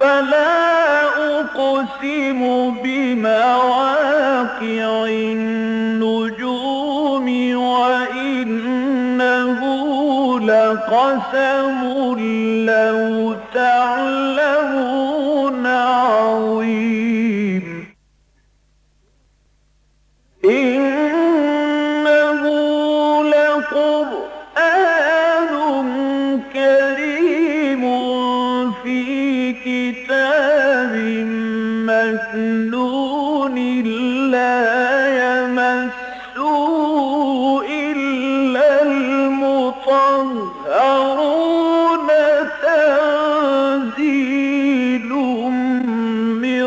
فلا أقسم بمواقع النجوم وإنه لقسم لو تعلمون عظيم إنه لقرآن كريم في كتاب مكنون لا يمسه إلا المطهرون تنزيل من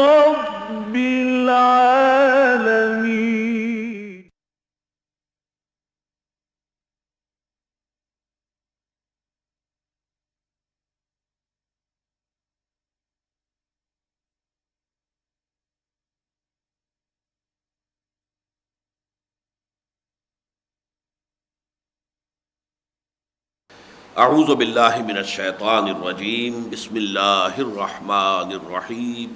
رب العالمين. اعوذ باللہ من الشیطان الرجیم بسم اللہ الرحمن الرحیم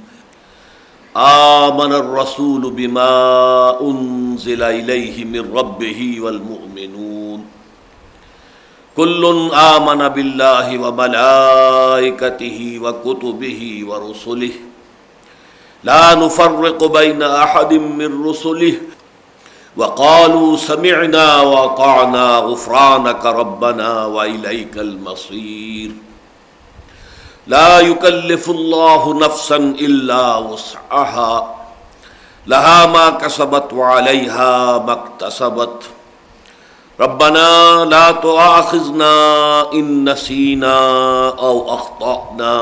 آمن الرسول بما انزل الیہ من ربہ والمؤمنون کل آمن باللہ وملائکتہ وکتبہ ورسلہ لا نفرق بین احد من رسلہ وقالوا سمعنا وأطعنا غفرانك ربنا وإليك المصير لا يكلف الله نفسا إلا وسعها لها ما كسبت وعليها ما اكتسبت ربنا لا تؤاخذنا إن نسينا أو أخطأنا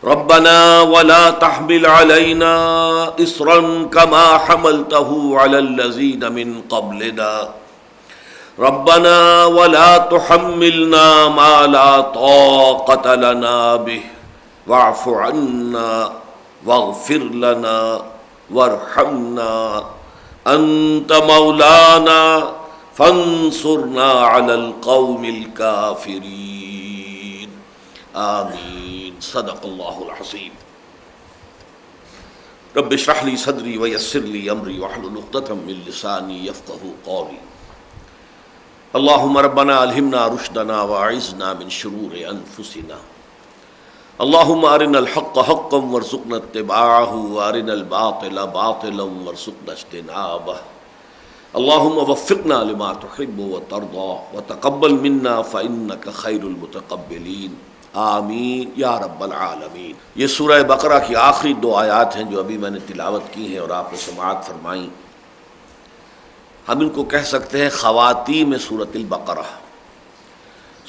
ربنا ولا تحمل علينا إصرا كما حملته على الذين من قبلنا ربنا ولا تحملنا ما لا طاقة لنا به واعف عنا واغفر لنا وارحمنا أنت مولانا فانصرنا على القوم الكافرين آمين. صدق اللہ العظیم. رب اشرح لي صدری ویسر لي امری واحلل عقدۃ من لسانی یفقہوا قولی. اللہم ربنا الہمنا رشدنا واعذنا من شرور انفسنا. اللہم ارنا الحق حقا وارزقنا اتباعہ وارنا الباطل باطلا وارزقنا اجتنابہ. اللہم وفقنا لما تحب وترضى وتقبل منا فإنك خیر المتقبلین. آمین یا رب العالمین. یہ سورہ بقرہ کی آخری دو آیات ہیں جو ابھی میں نے تلاوت کی ہیں اور آپ نے سماعت فرمائیں. ہم ان کو کہہ سکتے ہیں خواتیم سورۃ البقرہ،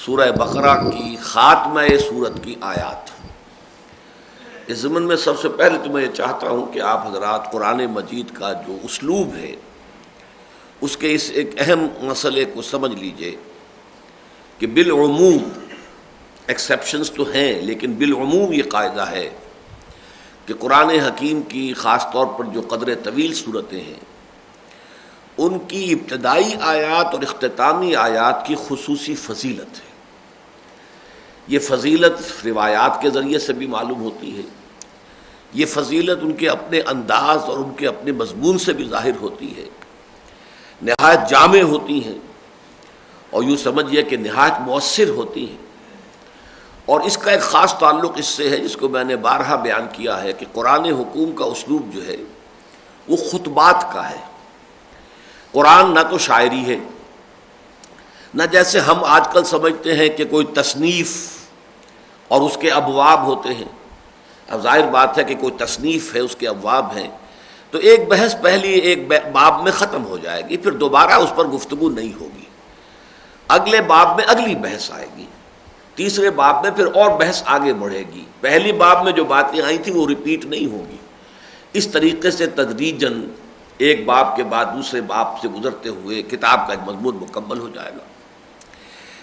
سورہ بقرہ کی خاتمہ سورت کی آیات. اس ضمن میں سب سے پہلے تو میں یہ چاہتا ہوں کہ آپ حضرات قرآن مجید کا جو اسلوب ہے اس کے اس ایک اہم مسئلے کو سمجھ لیجئے کہ بالعموم ایکسیپشنز تو ہیں، لیکن بالعموم یہ قاعدہ ہے کہ قرآن حکیم کی خاص طور پر جو قدر طویل صورتیں ہیں ان کی ابتدائی آیات اور اختتامی آیات کی خصوصی فضیلت ہے. یہ فضیلت روایات کے ذریعے سے بھی معلوم ہوتی ہے، یہ فضیلت ان کے اپنے انداز اور ان کے اپنے مضمون سے بھی ظاہر ہوتی ہے. نہایت جامع ہوتی ہیں اور یوں سمجھیے کہ نہایت مؤثر ہوتی ہیں. اور اس کا ایک خاص تعلق اس سے ہے جس کو میں نے بارہا بیان کیا ہے کہ قرآن حکوم کا اسلوب جو ہے وہ خطبات کا ہے. قرآن نہ تو شاعری ہے، نہ جیسے ہم آج کل سمجھتے ہیں کہ کوئی تصنیف اور اس کے ابواب ہوتے ہیں. اب ظاہر بات ہے کہ کوئی تصنیف ہے، اس کے ابواب ہیں، تو ایک بحث پہلی ایک باب میں ختم ہو جائے گی، پھر دوبارہ اس پر گفتگو نہیں ہوگی. اگلے باب میں اگلی بحث آئے گی، تیسرے باب میں پھر اور بحث آگے بڑھے گی. پہلی باب میں جو باتیں آئی تھیں وہ ریپیٹ نہیں ہوگی. اس طریقے سے تدریجاً ایک باب کے بعد دوسرے باب سے گزرتے ہوئے کتاب کا ایک مضمون مکمل ہو جائے گا.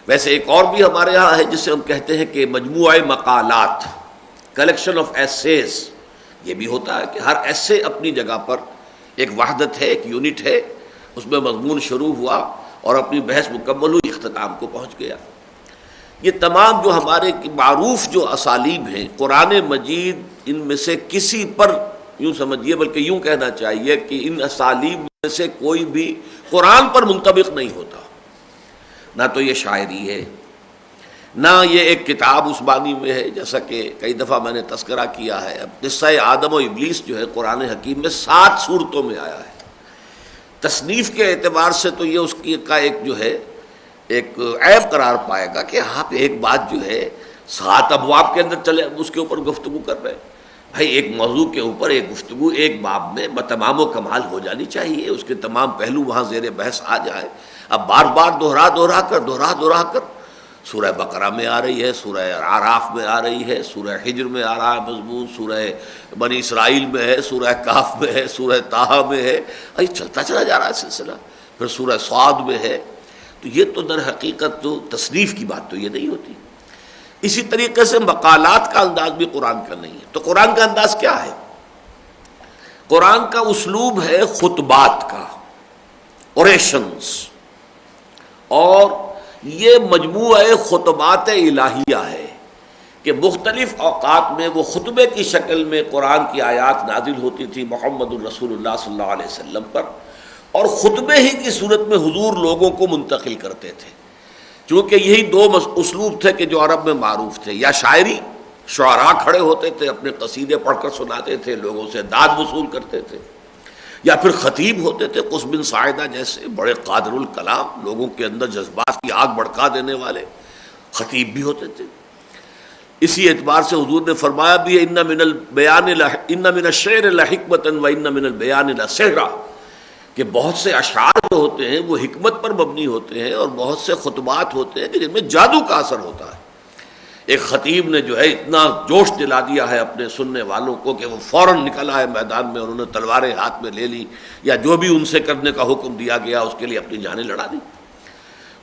ویسے ایک اور بھی ہمارے ہاں ہے جسے ہم کہتے ہیں کہ مجموعہ مقالات، کلیکشن آف ایسیز. یہ بھی ہوتا ہے کہ ہر ایسے اپنی جگہ پر ایک وحدت ہے، ایک یونٹ ہے، اس میں مضمون شروع ہوا اور اپنی بحث مکمل ہوئی، اختتام کو پہنچ گیا. یہ تمام جو ہمارے معروف جو اسالیب ہیں، قرآن مجید ان میں سے کسی پر یوں سمجھیے، بلکہ یوں کہنا چاہیے کہ ان اسالیب میں سے کوئی بھی قرآن پر منطبق نہیں ہوتا۔ نہ تو یہ شاعری ہے، نہ یہ ایک کتاب اس بانی میں ہے، جیسا کہ کئی دفعہ میں نے تذکرہ کیا ہے۔ اب قصہ آدم و ابلیس جو ہے قرآن حکیم میں 7 صورتوں میں آیا ہے۔ تصنیف کے اعتبار سے تو یہ اس کی کا ایک جو ہے ایک عیب قرار پائے گا کہ آپ ایک بات جو ہے 7 ابواب کے اندر چلے اس کے اوپر گفتگو کر رہے ہیں۔ بھائی ایک موضوع کے اوپر ایک گفتگو ایک باب میں بتمام و کمال ہو جانی چاہیے، اس کے تمام پہلو وہاں زیر بحث آ جائے۔ اب بار بار دوہرا کر سورہ بقرہ میں آ رہی ہے، سورہ اعراف میں آ رہی ہے، سورہ حجر میں آ رہا ہے مضمون، سورہ بنی اسرائیل میں ہے، سورہ کہف میں ہے، سورہ طٰہٰ میں ہے، چلتا چلا جا رہا ہے سلسلہ، پھر سورہ صاد میں ہے۔ تو یہ تو در حقیقت تو تصنیف کی بات تو یہ نہیں ہوتی۔ اسی طریقے سے مقالات کا انداز بھی قرآن کا نہیں ہے۔ تو قرآن کا انداز کیا ہے؟ قرآن کا اسلوب ہے خطبات کا، اوریشنز، اور یہ مجموعہ خطبات الہیہ ہے کہ مختلف اوقات میں وہ خطبے کی شکل میں قرآن کی آیات نازل ہوتی تھی محمد الرسول اللہ صلی اللہ علیہ وسلم پر، اور خطبے ہی کی صورت میں حضور لوگوں کو منتقل کرتے تھے۔ چونکہ یہی 2 اسلوب تھے کہ جو عرب میں معروف تھے، یا شاعری، شعراء کھڑے ہوتے تھے اپنے قصیدے پڑھ کر سناتے تھے، لوگوں سے داد وصول کرتے تھے، یا پھر خطیب ہوتے تھے قص بن ساعدہ جیسے بڑے قادر الکلام، لوگوں کے اندر جذبات کی آگ بھڑکا دینے والے خطیب بھی ہوتے تھے۔ اسی اعتبار سے حضور نے فرمایا بھی ہے ان من الشعر لحکمۃ و ان من البیان لسحرا، کہ بہت سے اشعار جو ہوتے ہیں وہ حکمت پر مبنی ہوتے ہیں، اور بہت سے خطبات ہوتے ہیں کہ جن میں جادو کا اثر ہوتا ہے۔ ایک خطیب نے جو ہے اتنا جوش دلا دیا ہے اپنے سننے والوں کو کہ وہ فوراً نکل آئے میدان میں، اور انہوں نے تلواریں ہاتھ میں لے لی، یا جو بھی ان سے کرنے کا حکم دیا گیا اس کے لیے اپنی جانیں لڑا دی۔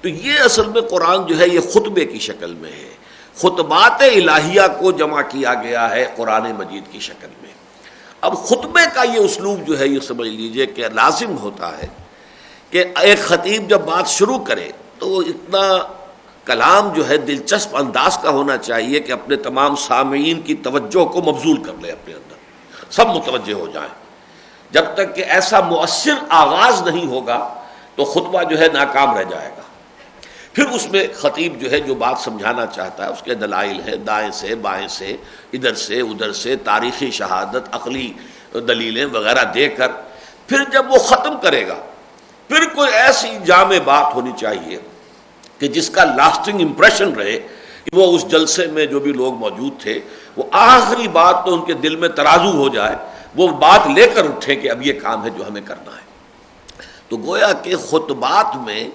تو یہ اصل میں قرآن جو ہے یہ خطبے کی شکل میں ہے، خطبات الہیہ کو جمع کیا گیا ہے قرآن مجید کی شکل میں۔ اب خطبے کا یہ اسلوب جو ہے یہ سمجھ لیجئے کہ لازم ہوتا ہے کہ ایک خطیب جب بات شروع کرے تو وہ اتنا کلام جو ہے دلچسپ انداز کا ہونا چاہیے کہ اپنے تمام سامعین کی توجہ کو مبذول کر لے، اپنے اندر سب متوجہ ہو جائیں۔ جب تک کہ ایسا مؤثر آغاز نہیں ہوگا تو خطبہ جو ہے ناکام رہ جائے گا۔ پھر اس میں خطیب جو ہے جو بات سمجھانا چاہتا ہے اس کے دلائل ہیں، دائیں سے بائیں سے ادھر سے ادھر سے تاریخی شہادت، عقلی دلیلیں وغیرہ دے کر پھر جب وہ ختم کرے گا، پھر کوئی ایسی جامع بات ہونی چاہیے کہ جس کا لاسٹنگ امپریشن رہے کہ وہ اس جلسے میں جو بھی لوگ موجود تھے وہ آخری بات تو ان کے دل میں ترازو ہو جائے، وہ بات لے کر اٹھیں کہ اب یہ کام ہے جو ہمیں کرنا ہے۔ تو گویا کہ خطبات میں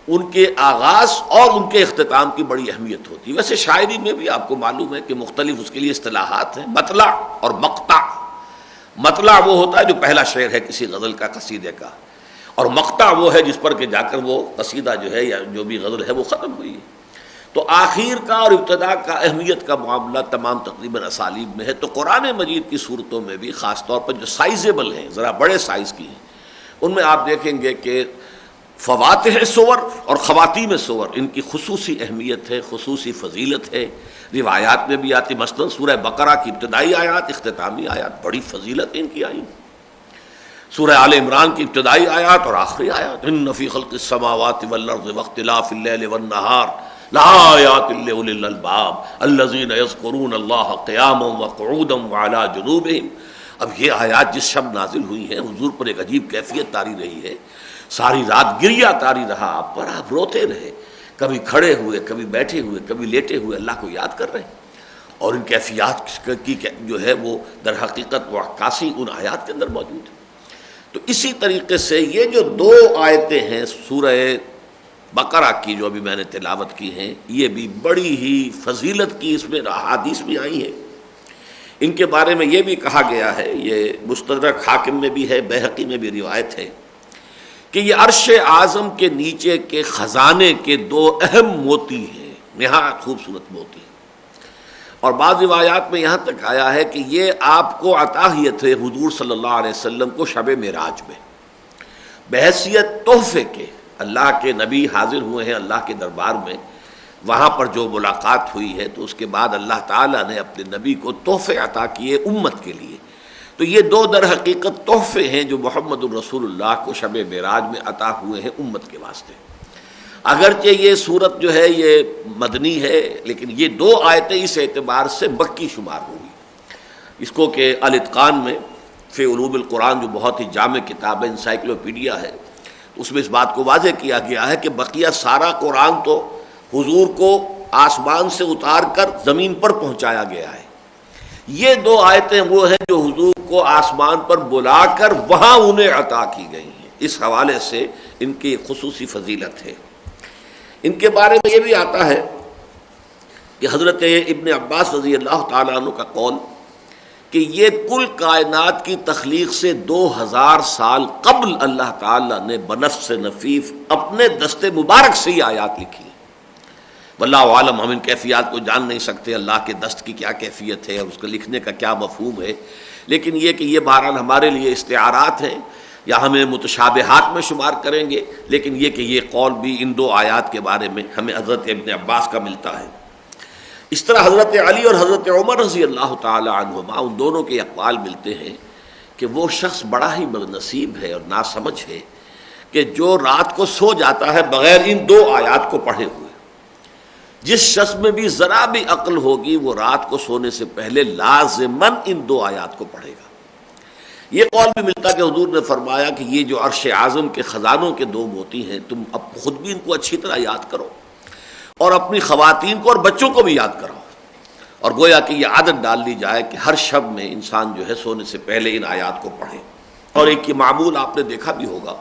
ان کے آغاز اور ان کے اختتام کی بڑی اہمیت ہوتی ہے۔ ویسے شاعری میں بھی آپ کو معلوم ہے کہ مختلف اس کے لیے اصطلاحات ہیں، مطلع اور مقطع۔ مطلع وہ ہوتا ہے جو پہلا شعر ہے کسی غزل کا، قصیدے کا، اور مقطع وہ ہے جس پر کہ جا کر وہ قصیدہ جو ہے یا جو بھی غزل ہے وہ ختم ہوئی ہے۔ تو آخر کا اور ابتدا کا اہمیت کا معاملہ تمام تقریباً اسالیب میں ہے۔ تو قرآن مجید کی صورتوں میں بھی خاص طور پر جو سائزیبل ہیں، ذرا بڑے سائز کی ہیں، ان میں آپ دیکھیں گے کہ فواتح سور اور خواتیم سور ان کی خصوصی اہمیت ہے، خصوصی فضیلت ہے۔ روایات میں بھی آتی، مثلا سورہ بقرہ کی ابتدائی آیات، اختتامی آیات بڑی فضیلت ان کی آئی۔ سورہ آل عمران کی ابتدائی آیات اور آخری آیات، ان فی خلق السماوات والارض واختلاف اللیل والنہار لآیات لأولی الالباب الذین یذکرون اللہ قیاما وقعودا وعلی جنوبہم۔ اب یہ آیات جس شب نازل ہوئی ہیں، حضور پر ایک عجیب کیفیت طاری رہی ہے، ساری رات گریہ طاری رہا آپ پر، آپ روتے رہے، کبھی کھڑے ہوئے، کبھی بیٹھے ہوئے، کبھی لیٹے ہوئے اللہ کو یاد کر رہے ہیں، اور ان کیفیات کی جو ہے وہ در حقیقت وہ عکاسی ان آیات کے اندر موجود ہے۔ تو اسی طریقے سے یہ جو 2 آیتیں ہیں سورہ بقرہ کی جو ابھی میں نے تلاوت کی ہیں، یہ بھی بڑی ہی فضیلت کی اس میں احادیث بھی آئی ہیں۔ ان کے بارے میں یہ بھی کہا گیا ہے، یہ مستدرک حاکم میں بھی ہے، بیہقی میں بھی روایت ہے کہ یہ عرش اعظم کے نیچے کے خزانے کے 2 اہم موتی ہیں، نہایت خوبصورت موتی ہیں۔ اور بعض روایات میں یہاں تک آیا ہے کہ یہ آپ کو عطا ہوئے تھے حضور صلی اللہ علیہ وسلم کو شب معراج میں، بحیثیت تحفے کے۔ اللہ کے نبی حاضر ہوئے ہیں اللہ کے دربار میں، وہاں پر جو ملاقات ہوئی ہے تو اس کے بعد اللہ تعالیٰ نے اپنے نبی کو تحفے عطا کیے امت کے لیے. تو یہ دو در حقیقت تحفے ہیں جو محمد الرسول اللہ کو شب معراج میں عطا ہوئے ہیں امت کے واسطے. اگرچہ یہ صورت جو ہے یہ مدنی ہے لیکن یہ دو آیتیں اس اعتبار سے مکی شمار ہوں گی. اس کو کہ الاتقان میں فی علوم القرآن جو بہت ہی جامع کتاب ہے، انسائکلوپیڈیا ہے، اس میں اس بات کو واضح کیا گیا ہے کہ بقیہ سارا قرآن تو حضور کو آسمان سے اتار کر زمین پر پہنچایا گیا ہے. یہ دو آیتیں وہ ہیں جو حضور کو آسمان پر بلا کر وہاں انہیں عطا کی گئی ہیں. اس حوالے سے ان کی خصوصی فضیلت ہے. ان کے بارے میں یہ بھی آتا ہے کہ حضرت ابن عباس رضی اللہ تعالیٰ عنہ کا قول کہ یہ کل کائنات کی تخلیق سے 2000 سال قبل اللہ تعالیٰ نے بنفس نفیف اپنے دست مبارک سے یہ آیات لکھی. واللہ عالم، ہم ان کیفیات کو جان نہیں سکتے، اللہ کے دست کی کیا کیفیت ہے اور اس کو لکھنے کا کیا مفہوم ہے، لیکن یہ کہ یہ بہرحال ہمارے لیے استعارات ہیں یا ہمیں متشابہات میں شمار کریں گے، لیکن یہ کہ یہ قول بھی ان دو آیات کے بارے میں ہمیں حضرت ابن عباس کا ملتا ہے. اس طرح حضرت علی اور حضرت عمر رضی اللہ تعالی عنہما ان دونوں کے اقوال ملتے ہیں کہ وہ شخص بڑا ہی بدنصیب ہے اور ناسمجھ ہے کہ جو رات کو سو جاتا ہے بغیر ان دو آیات کو پڑھے ہوئے. جس شخص میں بھی ذرا بھی عقل ہوگی وہ رات کو سونے سے پہلے لازماً ان دو آیات کو پڑھے گا. یہ قول بھی ملتا کہ حضور نے فرمایا کہ یہ جو عرش اعظم کے خزانوں کے دو موتی ہیں تم اب خود بھی ان کو اچھی طرح یاد کرو اور اپنی خواتین کو اور بچوں کو بھی یاد کرو، اور گویا کہ یہ عادت ڈال لی جائے کہ ہر شب میں انسان جو ہے سونے سے پہلے ان آیات کو پڑھے. اور ایک یہ معمول آپ نے دیکھا بھی ہوگا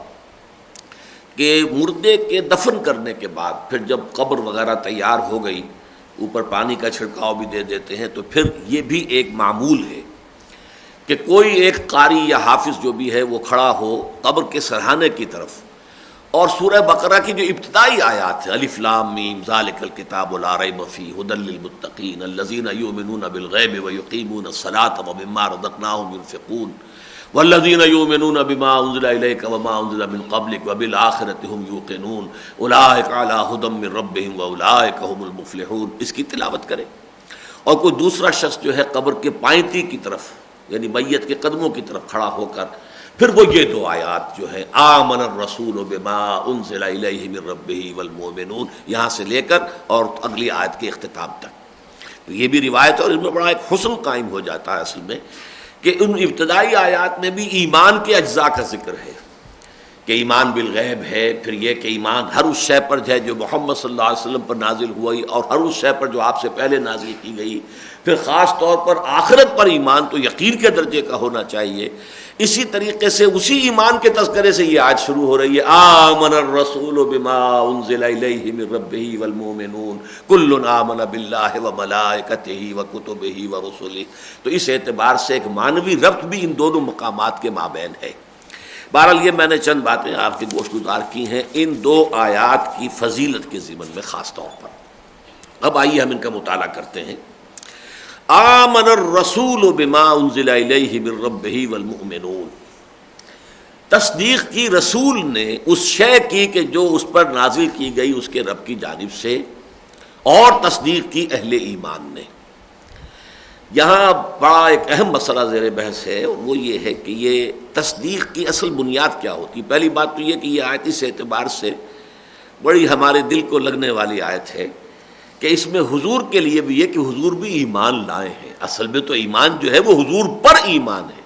کہ مردے کے دفن کرنے کے بعد پھر جب قبر وغیرہ تیار ہو گئی، اوپر پانی کا چھڑکاؤ بھی دے دیتے ہیں، تو پھر یہ بھی ایک معمول ہے کہ کوئی ایک قاری یا حافظ جو بھی ہے وہ کھڑا ہو قبر کے سرہانے کی طرف اور سورہ بقرہ کی جو ابتدائی آیات ہیں الف لام میم ذالک الکتاب لا ریب فیہ ھدی للمتقین الذین یؤمنون بالغیب ویقیمون الصلاۃ ومما رزقناہم ينفقون والذین یؤمنون بما انزل الیک وما انزل من قبلک وبالآخرۃ ھم یوقنون اولئک علی ھدی من ربہم واولئک ھم المفلحون. اس کی تلاوت کریں. اور کوئی دوسرا شخص جو ہے قبر کے پائنتی کی طرف یعنی میت کے قدموں کی طرف کھڑا ہو کر پھر وہ یہ دو آیات جو ہے آمن الرسول بما انزل الیہ من ربہ والمؤمنون یہاں سے لے کر اور اگلی آیت کے اختتام تک. تو یہ بھی روایت ہے اور اس میں بڑا ایک حسن قائم ہو جاتا ہے اصل میں کہ ان ابتدائی آیات میں بھی ایمان کے اجزاء کا ذکر ہے کہ ایمان بالغیب ہے، پھر یہ کہ ایمان ہر اس شے پر ہے جو محمد صلی اللہ علیہ وسلم پر نازل ہوئی اور ہر اس شے پر جو آپ سے پہلے نازل کی گئی، پھر خاص طور پر آخرت پر ایمان تو یقین کے درجے کا ہونا چاہیے. اسی طریقے سے اسی ایمان کے تذکرے سے یہ آیت شروع ہو رہی ہے آمن الرسول بما انزل الیہ من ربہ والمؤمنون کل آمن باللہ وملائکتہ وکتبہ ورسلہ. تو اس اعتبار سے ایک معنوی ربط بھی ان دونوں مقامات کے مابین ہے. بہرحال یہ میں نے چند باتیں آپ کے گوش گزار کی ہیں ان دو آیات کی فضیلت کے ضمن میں خاص طور پر. اب آئیے ہم ان کا مطالعہ کرتے ہیں. آمن الرسول بما انزل الیہ من ربہ والمؤمنون، تصدیق کی رسول نے اس شے کی کہ جو اس پر نازل کی گئی اس کے رب کی جانب سے، اور تصدیق کی اہل ایمان نے. یہاں بڑا ایک اہم مسئلہ زیر بحث ہے اور وہ یہ ہے کہ یہ تصدیق کی اصل بنیاد کیا ہوتی ہے. پہلی بات تو یہ کہ یہ آیت اس اعتبار سے بڑی ہمارے دل کو لگنے والی آیت ہے کہ اس میں حضور کے لیے بھی یہ کہ حضور بھی ایمان لائے ہیں. اصل میں تو ایمان جو ہے وہ حضور پر ایمان ہے،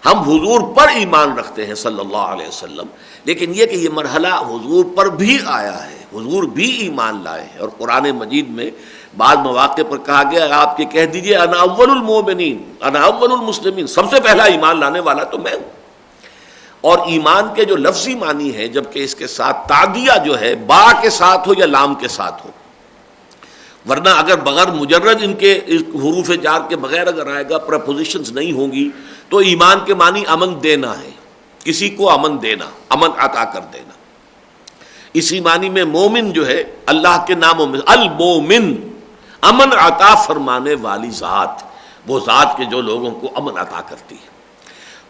ہم حضور پر ایمان رکھتے ہیں صلی اللہ علیہ وسلم، لیکن یہ کہ یہ مرحلہ حضور پر بھی آیا ہے، حضور بھی ایمان لائے ہیں. اور قرآن مجید میں بعض مواقع پر کہا گیا آپ کے کہہ دیجئے انا اول المؤمنین انا اول المسلمین، سب سے پہلا ایمان لانے والا تو میں ہوں. اور ایمان کے جو لفظی معنی ہے جبکہ اس کے ساتھ تعدیہ جو ہے با کے ساتھ ہو یا لام کے ساتھ ہو، ورنہ اگر بغیر مجرد ان کے حروف جار کے بغیر اگر آئے گا پریپوزیشنز نہیں ہوں گی تو ایمان کے معنی امن دینا ہے، کسی کو امن دینا، امن عطا کر دینا. اسی معنی میں مومن جو ہے اللہ کے ناموں میں المومن، امن عطا فرمانے والی ذات، وہ ذات کے جو لوگوں کو امن عطا کرتی ہے.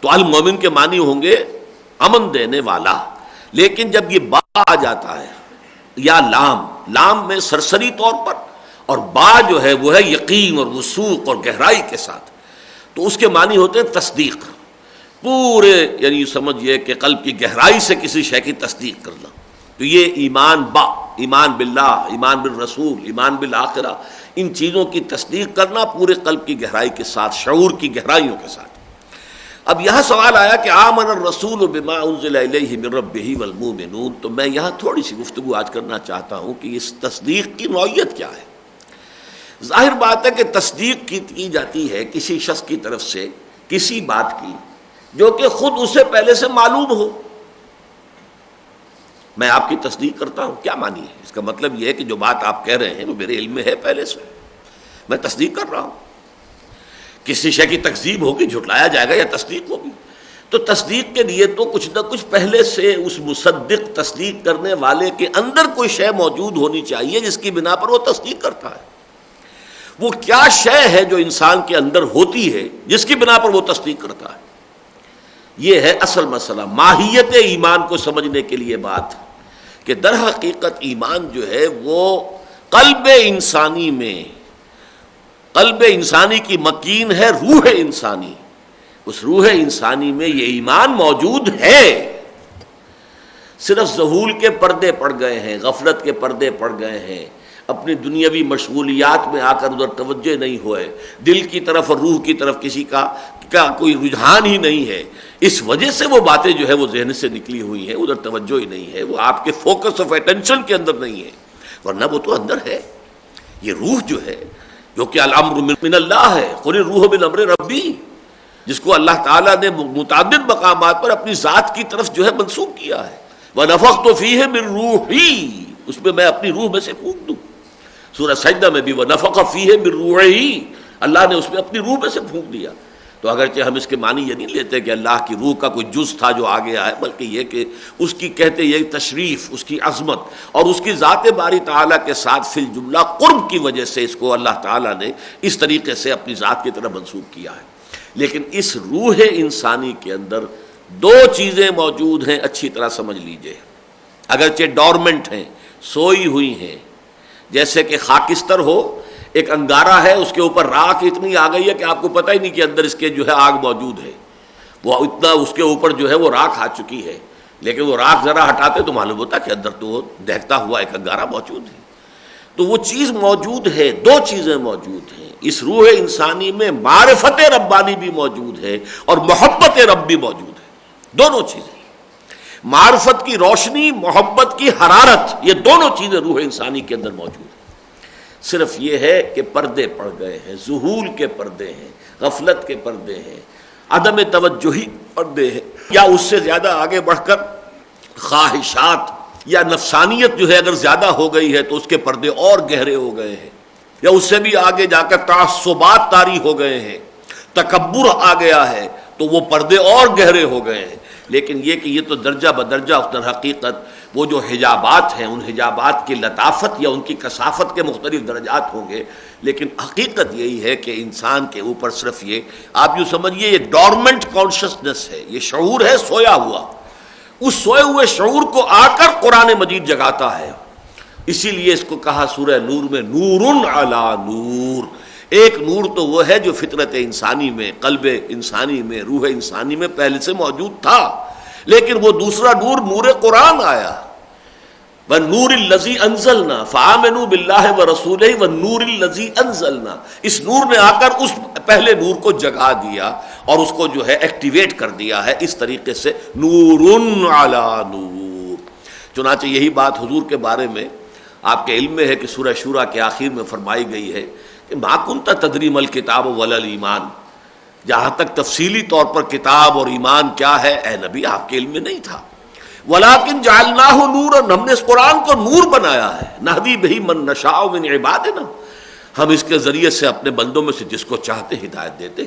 تو المومن کے معنی ہوں گے امن دینے والا. لیکن جب یہ با آ جاتا ہے یا لام لام میں سرسری طور پر، اور با جو ہے وہ ہے یقین اور وثوق اور گہرائی کے ساتھ، تو اس کے معنی ہوتے ہیں تصدیق، پورے یعنی سمجھئے کہ قلب کی گہرائی سے کسی شے کی تصدیق کرنا. تو یہ ایمان با، ایمان باللہ، ایمان بالرسول، ایمان بالآخرہ، ان چیزوں کی تصدیق کرنا پورے قلب کی گہرائی کے ساتھ، شعور کی گہرائیوں کے ساتھ. اب یہاں سوال آیا کہ آمن الرسول بما انزل الیہ من ربہ والمؤمنون، تو میں یہاں تھوڑی سی گفتگو آج کرنا چاہتا ہوں کہ اس تصدیق کی نوعیت کیا ہے. ظاہر بات ہے کہ تصدیق کی جاتی ہے کسی شخص کی طرف سے کسی بات کی جو کہ خود اسے پہلے سے معلوم ہو. میں آپ کی تصدیق کرتا ہوں، کیا معنی ہے اس کا؟ مطلب یہ ہے کہ جو بات آپ کہہ رہے ہیں وہ میرے علم میں ہے پہلے سے، میں تصدیق کر رہا ہوں. کسی شے کی تکذیب ہوگی، جھٹلایا جائے گا، یا تصدیق ہوگی، تو تصدیق کے لیے تو کچھ نہ کچھ پہلے سے اس مصدق تصدیق کرنے والے کے اندر کوئی شے موجود ہونی چاہیے جس کی بنا پر وہ تصدیق کرتا ہے. وہ کیا شے ہے جو انسان کے اندر ہوتی ہے جس کی بنا پر وہ تصدیق کرتا ہے؟ یہ ہے اصل مسئلہ، ماہیت ایمان کو سمجھنے کے لیے بات، کہ در حقیقت ایمان جو ہے وہ قلب انسانی میں، قلب انسانی کی مکین ہے روح انسانی، اس روح انسانی میں یہ ایمان موجود ہے. صرف ذہول کے پردے پڑ گئے ہیں، غفلت کے پردے پڑ گئے ہیں، اپنی دنیاوی مشغولیات میں آ کر ادھر توجہ نہیں ہوئے، دل کی طرف اور روح کی طرف کسی کا کوئی رجحان ہی نہیں ہے. اس وجہ سے وہ باتیں جو ہے وہ ذہن سے نکلی ہوئی ہیں، ادھر توجہ ہی نہیں ہے، وہ آپ کے فوکس آف اٹینشن کے اندر نہیں ہے، ورنہ وہ تو اندر ہے. یہ روح جو ہے، جو کہ الامر من اللہ ہے، قل الروح من امر ربی، جس کو اللہ تعالیٰ نے متعدد مقامات پر اپنی ذات کی طرف جو ہے منسوب کیا ہے. وَنَفَخْتُ فِيهِ مِن رُوحِي، اس میں میں اپنی روح میں سے پھونک دوں. سورہ سجدہ میں بھی وَنَفَخَ فِيهِ مِن رُوحِهِ، اللہ نے اس میں اپنی روح میں سے پھونک دیا. تو اگرچہ ہم اس کے معنی یہ نہیں لیتے کہ اللہ کی روح کا کوئی جز تھا جو آ گیا ہے، بلکہ یہ کہ اس کی کہتے یہ تشریف، اس کی عظمت اور اس کی ذات باری تعالیٰ کے ساتھ فی الجملہ قرب کی وجہ سے اس کو اللہ تعالیٰ نے اس طریقے سے اپنی ذات کی طرف منسوب کیا ہے. لیکن اس روح انسانی کے اندر دو چیزیں موجود ہیں، اچھی طرح سمجھ لیجئے. اگرچہ ڈورمنٹ ہیں، سوئی ہوئی ہیں، جیسے کہ خاکستر ہو، ایک انگارہ ہے، اس کے اوپر راکھ اتنی آ گئی ہے کہ آپ کو پتہ ہی نہیں کہ اندر اس کے جو ہے آگ موجود ہے، وہ اتنا اس کے اوپر جو ہے وہ راکھ آ چکی ہے، لیکن وہ راکھ ذرا ہٹاتے تو معلوم ہوتا کہ اندر تو دہتا ہوا ایک انگارہ موجود ہے. تو وہ چیز موجود ہے، دو چیزیں موجود ہیں. اس روح انسانی میں معرفت ربانی بھی موجود ہے اور محبت رب بھی موجود ہے. دونوں چیزیں، معرفت کی روشنی، محبت کی حرارت، یہ دونوں چیزیں روح انسانی کے اندر موجود ہیں. صرف یہ ہے کہ پردے پڑ گئے ہیں، ذہول کے پردے ہیں، غفلت کے پردے ہیں، عدم توجہی پردے ہیں، یا اس سے زیادہ آگے بڑھ کر خواہشات یا نفسانیت جو ہے اگر زیادہ ہو گئی ہے تو اس کے پردے اور گہرے ہو گئے ہیں، یا اس سے بھی آگے جا کر تعصبات طاری ہو گئے ہیں، تکبر آ گیا ہے تو وہ پردے اور گہرے ہو گئے ہیں. لیکن یہ کہ یہ تو درجہ بدرجہ در حقیقت وہ جو حجابات ہیں، ان حجابات کی لطافت یا ان کی کثافت کے مختلف درجات ہوں گے، لیکن حقیقت یہی ہے کہ انسان کے اوپر صرف یہ، آپ یوں سمجھیے، یہ ڈورمنٹ کانشسنس ہے، یہ شعور ہے سویا ہوا. اس سوئے ہوئے شعور کو آ کر قرآن مجید جگاتا ہے. اسی لیے اس کو کہا سورہ نور میں نور علی نور. ایک نور تو وہ ہے جو فطرت انسانی میں، قلب انسانی میں، روح انسانی میں پہلے سے موجود تھا، لیکن وہ دوسرا نور، نور قرآن آیا. وَالنُّورِ الَّذِي أَنزَلْنَا فَآمِنُوا بِاللَّهِ وَرَسُولِهِ وَالنُّورِ الَّذِي أَنزَلْنَا. اس نور نے آ کر اس پہلے نور کو جگا دیا اور اس کو جو ہے ایکٹیویٹ کر دیا ہے. اس طریقے سے نور علی نور. چنانچہ یہی بات حضور کے بارے میں آپ کے علم میں ہے کہ سورہ شورى کے آخر میں فرمائی گئی ہے کہ ما کنت تدری ما الکتاب ولا الایمان. جہاں تک تفصیلی طور پر کتاب اور ایمان کیا ہے اے نبی آپ کے علم میں نہیں تھا. ولیکن جعلناہ نورا، ہم نے اس قرآن کو نور بنایا ہے. نہدی بہ من نشاء من عبادنا، ہم اس کے ذریعے سے اپنے بندوں میں سے جس کو چاہتے ہدایت دیتے.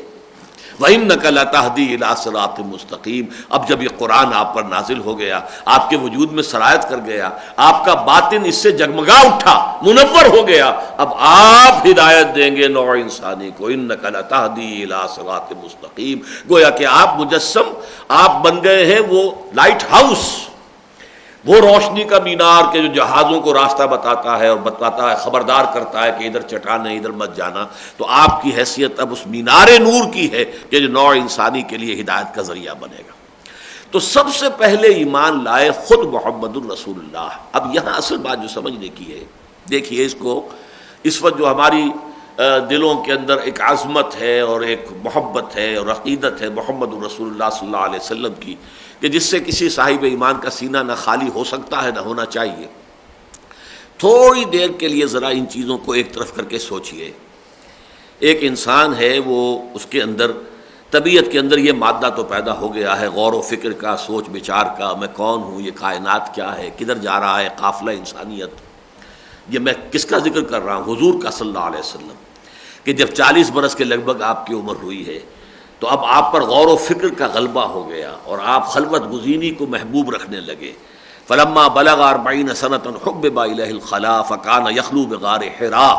وَإِنَّكَ لَتَهْدِي إِلَىٰ صِرَاطٍ مُسْتَقِيمٍ. اب جب یہ قرآن آپ پر نازل ہو گیا، آپ کے وجود میں سرایت کر گیا، آپ کا باطن اس سے جگمگا اٹھا، منور ہو گیا، اب آپ ہدایت دیں گے نوع انسانی کو. إِنَّكَ لَتَهْدِي إِلَىٰ صِرَاطٍ مُسْتَقِيمٍ. گویا کہ آپ مجسم، آپ بن گئے ہیں وہ لائٹ ہاؤس، وہ روشنی کا مینار کہ جو جہازوں کو راستہ بتاتا ہے اور بتاتا ہے، خبردار کرتا ہے کہ ادھر چٹان ہے، ادھر مت جانا، تو آپ کی حیثیت اب اس مینار نور کی ہے کہ جو نوع انسانی کے لیے ہدایت کا ذریعہ بنے گا۔ تو سب سے پہلے ایمان لائے خود محمد الرسول اللہ۔ اب یہاں اصل بات جو سمجھنے کی ہے، دیکھیے اس کو، اس وقت جو ہماری دلوں کے اندر ایک عظمت ہے اور ایک محبت ہے اور عقیدت ہے محمد الرسول اللہ صلی اللہ علیہ وسلم کی، کہ جس سے کسی صاحب ایمان کا سینہ نہ خالی ہو سکتا ہے نہ ہونا چاہیے۔ تھوڑی دیر کے لیے ذرا ان چیزوں کو ایک طرف کر کے سوچئے۔ ایک انسان ہے، وہ اس کے اندر طبیعت کے اندر یہ مادہ تو پیدا ہو گیا ہے، غور و فکر کا، سوچ بچار کا، میں کون ہوں، یہ کائنات کیا ہے، کدھر جا رہا ہے قافلہ انسانیت۔ یہ میں کس کا ذکر کر رہا ہوں؟ حضور کا صلی اللہ علیہ وسلم، کہ جب 40 برس کے لگ بھگ آپ کی عمر ہوئی ہے تو اب آپ پر غور و فکر کا غلبہ ہو گیا اور آپ خلوت گزینی کو محبوب رکھنے لگے۔ فلما بلغ 40 سنة حبب إليه الخلاء فكان يخلو بغار حراء،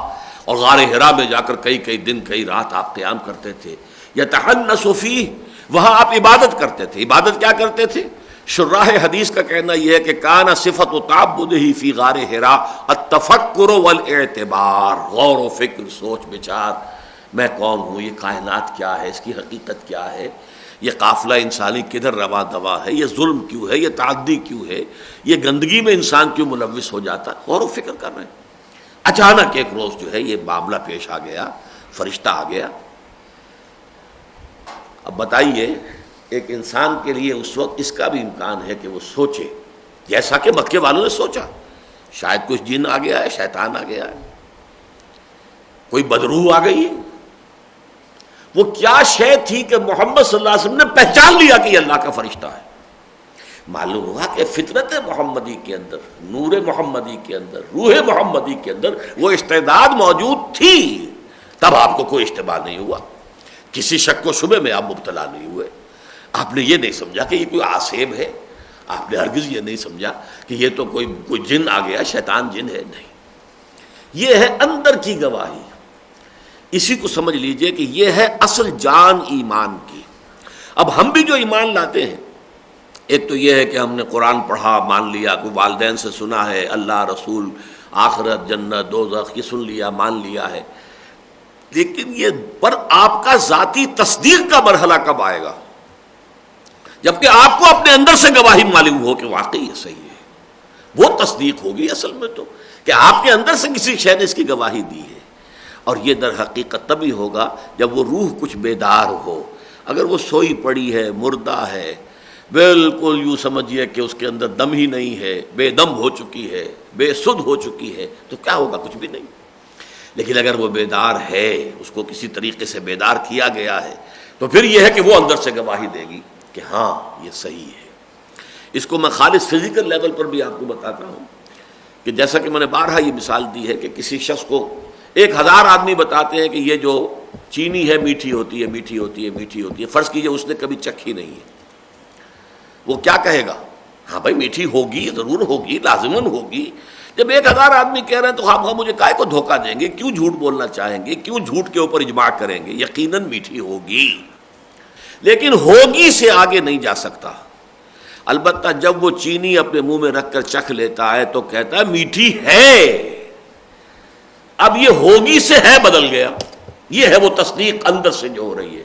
اور غار حراء میں جا کر کئی دن کئی رات آپ قیام کرتے تھے۔ یتحنس فیہ، وہاں آپ عبادت کرتے تھے۔ عبادت کیا کرتے تھے؟ شراح حدیث کا کہنا یہ ہے کہ کان صفت تعبدہ فی غار حراء التفکر والاعتبار، غور و فکر، سوچ بچار، میں کون ہوں، یہ کائنات کیا ہے، اس کی حقیقت کیا ہے، یہ قافلہ انسانی کدھر رواں دوا ہے، یہ ظلم کیوں ہے، یہ تعدی کیوں ہے، یہ گندگی میں انسان کیوں ملوث ہو جاتا ہے، غور و فکر کر رہے ہیں۔ اچانک ایک روز جو ہے یہ معاملہ پیش آ گیا، فرشتہ آ گیا۔ اب بتائیے، ایک انسان کے لیے اس وقت اس کا بھی امکان ہے کہ وہ سوچے جیسا کہ مکے والوں نے سوچا، شاید کچھ جن آ گیا ہے، شیطان آ گیا ہے، کوئی بدروح آ گئی ہے۔ وہ کیا شے تھی کہ محمد صلی اللہ علیہ وسلم نے پہچان لیا کہ یہ اللہ کا فرشتہ ہے؟ معلوم ہوا کہ فطرت محمدی کے اندر، نور محمدی کے اندر، روح محمدی کے اندر وہ استعداد موجود تھی، تب آپ کو کوئی اشتباہ نہیں ہوا، کسی شک و شبے میں آپ مبتلا نہیں ہوئے۔ آپ نے یہ نہیں سمجھا کہ یہ کوئی آسیب ہے، آپ نے ہرگز یہ نہیں سمجھا کہ یہ تو کوئی جن آ گیا، شیطان جن ہے، نہیں، یہ ہے اندر کی گواہی۔ اسی کو سمجھ لیجئے کہ یہ ہے اصل جان ایمان کی۔ اب ہم بھی جو ایمان لاتے ہیں، ایک تو یہ ہے کہ ہم نے قرآن پڑھا، مان لیا، کوئی والدین سے سنا ہے، اللہ، رسول، آخرت، جنت، دوزخ، یہ سن لیا، مان لیا ہے، لیکن یہ پر آپ کا ذاتی تصدیق کا مرحلہ کب آئے گا؟ جبکہ آپ کو اپنے اندر سے گواہی معلوم ہو کہ واقعی یہ صحیح ہے، وہ تصدیق ہوگی اصل میں تو، کہ آپ کے اندر سے کسی شے نے اس کی گواہی دی ہے۔ اور یہ در حقیقت تبھی ہوگا جب وہ روح کچھ بیدار ہو۔ اگر وہ سوئی پڑی ہے، مردہ ہے، بالکل یوں سمجھیے کہ اس کے اندر دم ہی نہیں ہے، بے دم ہو چکی ہے، بے سدھ ہو چکی ہے، تو کیا ہوگا؟ کچھ بھی نہیں۔ لیکن اگر وہ بیدار ہے، اس کو کسی طریقے سے بیدار کیا گیا ہے، تو پھر یہ ہے کہ وہ اندر سے گواہی دے گی کہ ہاں یہ صحیح ہے۔ اس کو میں خالص فزیکل لیول پر بھی آپ کو بتاتا ہوں کہ جیسا کہ میں نے بارہا یہ مثال دی ہے کہ کسی شخص کو 1000 آدمی بتاتے ہیں کہ یہ جو چینی ہے میٹھی ہوتی ہے، میٹھی ہوتی ہے، میٹھی ہوتی ہے، فرض کیجئے اس نے کبھی چکھی نہیں ہے، وہ کیا کہے گا؟ ہاں بھائی میٹھی ہوگی، ضرور ہوگی، لازماً ہوگی۔ جب 1000 آدمی کہہ رہے ہیں تو خواہ مجھے کائے کو دھوکہ دیں گے، کیوں جھوٹ بولنا چاہیں گے، کیوں جھوٹ کے اوپر اجماع کریں گے؟ یقیناً میٹھی ہوگی، لیکن ہوگی سے آگے نہیں جا سکتا۔ البتہ جب وہ چینی اپنے منہ میں رکھ کر چکھ لیتا ہے تو کہتا ہے میٹھی ہے۔ اب یہ ہوگی سے ہے بدل گیا، یہ ہے وہ تصدیق اندر سے جو ہو رہی ہے۔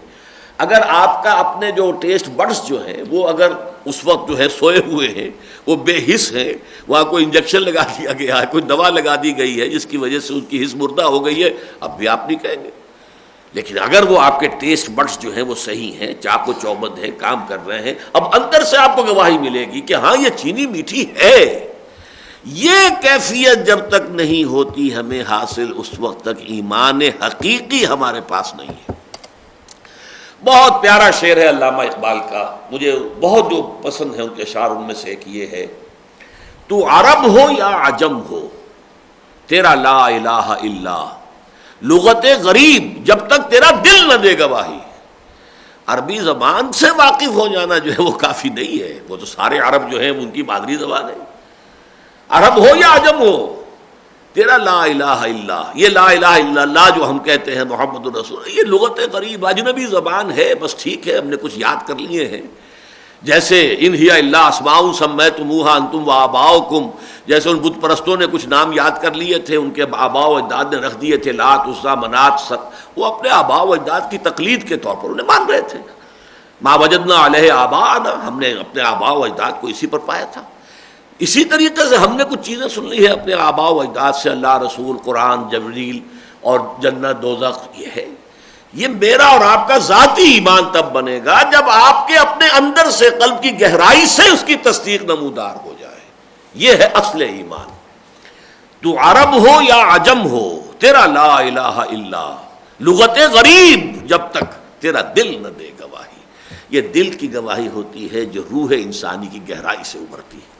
اگر آپ کا اپنے جو ٹیسٹ بڈز جو ہیں وہ اگر اس وقت جو ہے سوئے ہوئے ہیں، وہ بے حس ہیں، وہاں کوئی انجیکشن لگا دیا گیا ہے، کوئی دوا لگا دی گئی ہے جس کی وجہ سے ان کی حس مردہ ہو گئی ہے، اب بھی آپ نہیں کہیں گے۔ لیکن اگر وہ آپ کے ٹیسٹ بڈز جو ہیں وہ صحیح ہیں، چاق و چوبند ہیں، کام کر رہے ہیں، اب اندر سے آپ کو گواہی ملے گی کہ ہاں یہ چینی میٹھی ہے۔ یہ کیفیت جب تک نہیں ہوتی ہمیں حاصل، اس وقت تک ایمان حقیقی ہمارے پاس نہیں ہے۔ بہت پیارا شعر ہے علامہ اقبال کا، مجھے بہت جو پسند ہے ان کے اشعار، ان میں سے ایک یہ ہے: تو عرب ہو یا عجم ہو تیرا لا الہ الا، لغت غریب جب تک تیرا دل نہ دے گواہی۔ عربی زبان سے واقف ہو جانا جو ہے وہ کافی نہیں ہے، وہ تو سارے عرب جو ہیں ان کی مادری زبان ہے۔ عرب ہو یا عجم ہو تیرا لا الہ الا، یہ لا الہ الا اللہ جو ہم کہتے ہیں محمد الرسول، یہ لغت غریب اجنبی زبان ہے، بس ٹھیک ہے ہم نے کچھ یاد کر لیے ہیں۔ جیسے ان ہی الا اسماء سمیتموها انتم وآباؤکم، جیسے ان بت پرستوں نے کچھ نام یاد کر لیے تھے، ان کے آباء و اجداد نے رکھ دیے تھے، لات عزیٰ منات، وہ اپنے آباء و اجداد کی تقلید کے طور پر انہیں مان رہے تھے. ما وجدنا علیہ آباءنا، ہم نے اپنے آباء و اجداد کو اسی پر پایا تھا. اسی طریقے سے ہم نے کچھ چیزیں سن لی ہے اپنے آباء و اجداد سے، اللہ، رسول، قرآن، جبریل اور جنت دوزخ. یہ ہے، یہ میرا اور آپ کا ذاتی ایمان تب بنے گا جب آپ کے اپنے اندر سے، قلب کی گہرائی سے اس کی تصدیق نمودار ہو جائے. یہ ہے اصل ایمان. تو عرب ہو یا عجم ہو، تیرا لا الہ الا لغت غریب جب تک تیرا دل نہ دے گواہی. یہ دل کی گواہی ہوتی ہے جو روح انسانی کی گہرائی سے ابھرتی ہے.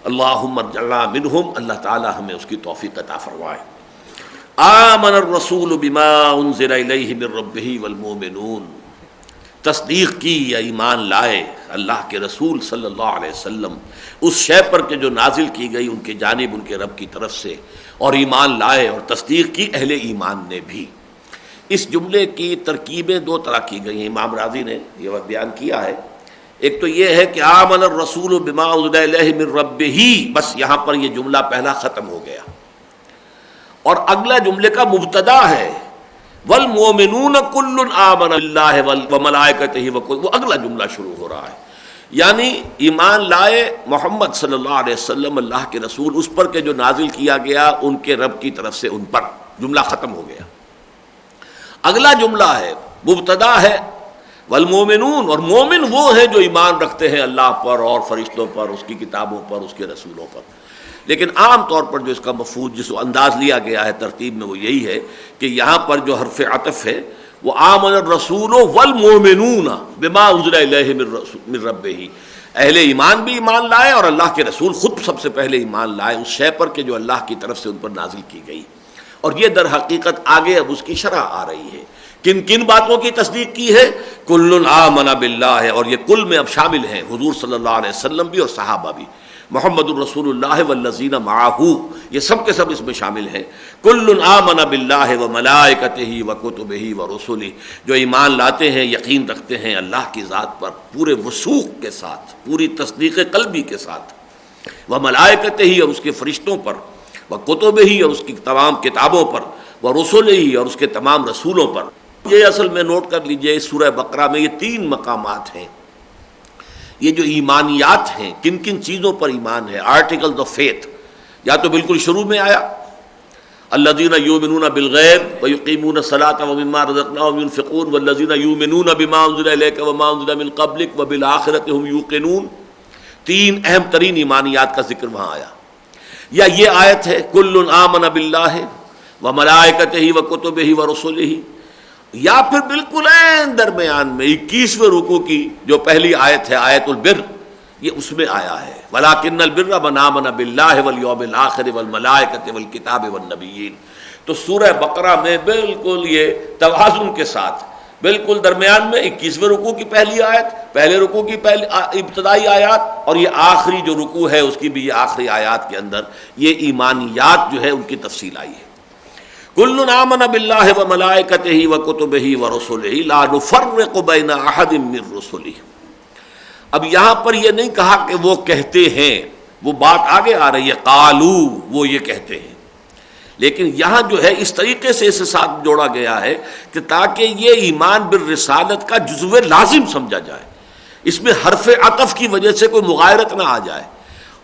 اللہم اجعلنا منہم، اللہ تعالی ہمیں اس کی توفیق عطا فرمائے. آمن الرسول بما انزل الیہ من ربہ والمؤمنون، تصدیق کی یا ایمان لائے اللہ کے رسول صلی اللہ علیہ وسلم اس شے پر کہ جو نازل کی گئی ان کی جانب، ان کے رب کی طرف سے، اور ایمان لائے اور تصدیق کی اہل ایمان نے بھی. اس جملے کی ترکیبیں دو طرح کی گئی ہیں، امام راضی نے یہ بیان کیا ہے. ایک تو یہ ہے کہ آمن الرسول بما انزل الیہ من ربہ، بس یہاں پر یہ جملہ پہلا ختم ہو گیا، اور اگلا جملے کا مبتدا ہے والمؤمنون کل آمن باللہ وملائکتہ وہ اگلا جملہ شروع ہو رہا ہے. یعنی ایمان لائے محمد صلی اللہ علیہ وسلم اللہ کے رسول اس پر کہ جو نازل کیا گیا ان کے رب کی طرف سے ان پر، جملہ ختم ہو گیا. اگلا جملہ ہے، مبتدا ہے والمؤمنون، اور مومن وہ ہیں جو ایمان رکھتے ہیں اللہ پر اور فرشتوں پر، اس کی کتابوں پر، اس کے رسولوں پر. لیکن عام طور پر جو اس کا مفہوم جس کو انداز لیا گیا ہے ترتیب میں وہ یہی ہے کہ یہاں پر جو حرف عطف ہے وہ آمن الرسول والمؤمنون بما انزل الیہ من ربہ، اہل ایمان بھی ایمان لائے اور اللہ کے رسول خود سب سے پہلے ایمان لائے اس شے پر کہ جو اللہ کی طرف سے ان پر نازل کی گئی. اور یہ در حقیقت آگے اب اس کی شرح آ رہی ہے. کن کن باتوں کی تصدیق کی ہے؟ کل آمن باللہ، اور یہ کل میں اب شامل ہیں حضور صلی اللہ علیہ وسلم بھی اور صحابہ بھی، محمد الرسول اللہ والذین معہ، یہ سب کے سب اس میں شامل ہیں. کل آمن باللہ وملائکتہ وکتبہ ورسلہ، جو ایمان لاتے ہیں، یقین رکھتے ہیں اللہ کی ذات پر پورے وثوق کے ساتھ، پوری تصدیق قلبی کے ساتھ، وملائکتہ اور اس کے فرشتوں پر، وکتبہ اور اس کی تمام کتابوں پر، ورسلہ اور اس کے تمام رسولوں پر. یہ اصل میں نوٹ کر لیجئے سورہ بقرہ میں یہ 3 مقامات ہیں. یہ جو ایمانیات ہیں، کن کن چیزوں پر ایمان ہے، آرٹیکلز آف فیتھ، یا تو بالکل شروع میں آیا الذین یؤمنون بالغیب ویقیمون الصلاۃ ومما رزقناہم ينفقون والذین یؤمنون بما انزل الیک وما انزل من قبلک وبالآخرۃ هم یوقنون. 3 اہم ترین ایمانیات کا ذکر وہاں آیا. یا یہ آیت ہے کل آمن باللہ وملائکتہ وکتبہ ورسلہ، یا پھر بالکل عین درمیان میں 21ویں رکوع کی جو پہلی آیت ہے آیت البر، یہ اس میں آیا ہے وَلَٰكِنَّ الْبِرَّ مَنْ آمَنَ بِاللَّهِ وَالْيَوْمِ الْآخِرِ وَالْمَلَائِكَةِ وَالْكِتَابِ وَالنَّبِيِّينَ. تو سورہ بقرہ میں بالکل یہ توازن کے ساتھ بالکل درمیان میں 21ویں رکوع کی پہلی آیت، پہلے رکوع کی پہلی ابتدائی آیات، اور یہ آخری جو رکوع ہے اس کی بھی یہ آخری آیات کے اندر یہ ایمانیات جو ہے ان کی تفصیل آئی ہے. کل آمن باللہ وملائکتہ وکتبہ ورسلہ لا نفرق بین احد من رسلہ. اب یہاں پر یہ نہیں کہا کہ وہ کہتے ہیں، وہ بات آگے آ رہی ہے قالو، وہ یہ کہتے ہیں. لیکن یہاں جو ہے اس طریقے سے اسے ساتھ جوڑا گیا ہے کہ تاکہ یہ ایمان بالرسالت کا جزو لازم سمجھا جائے، اس میں حرف عطف کی وجہ سے کوئی مغایرت نہ آ جائے،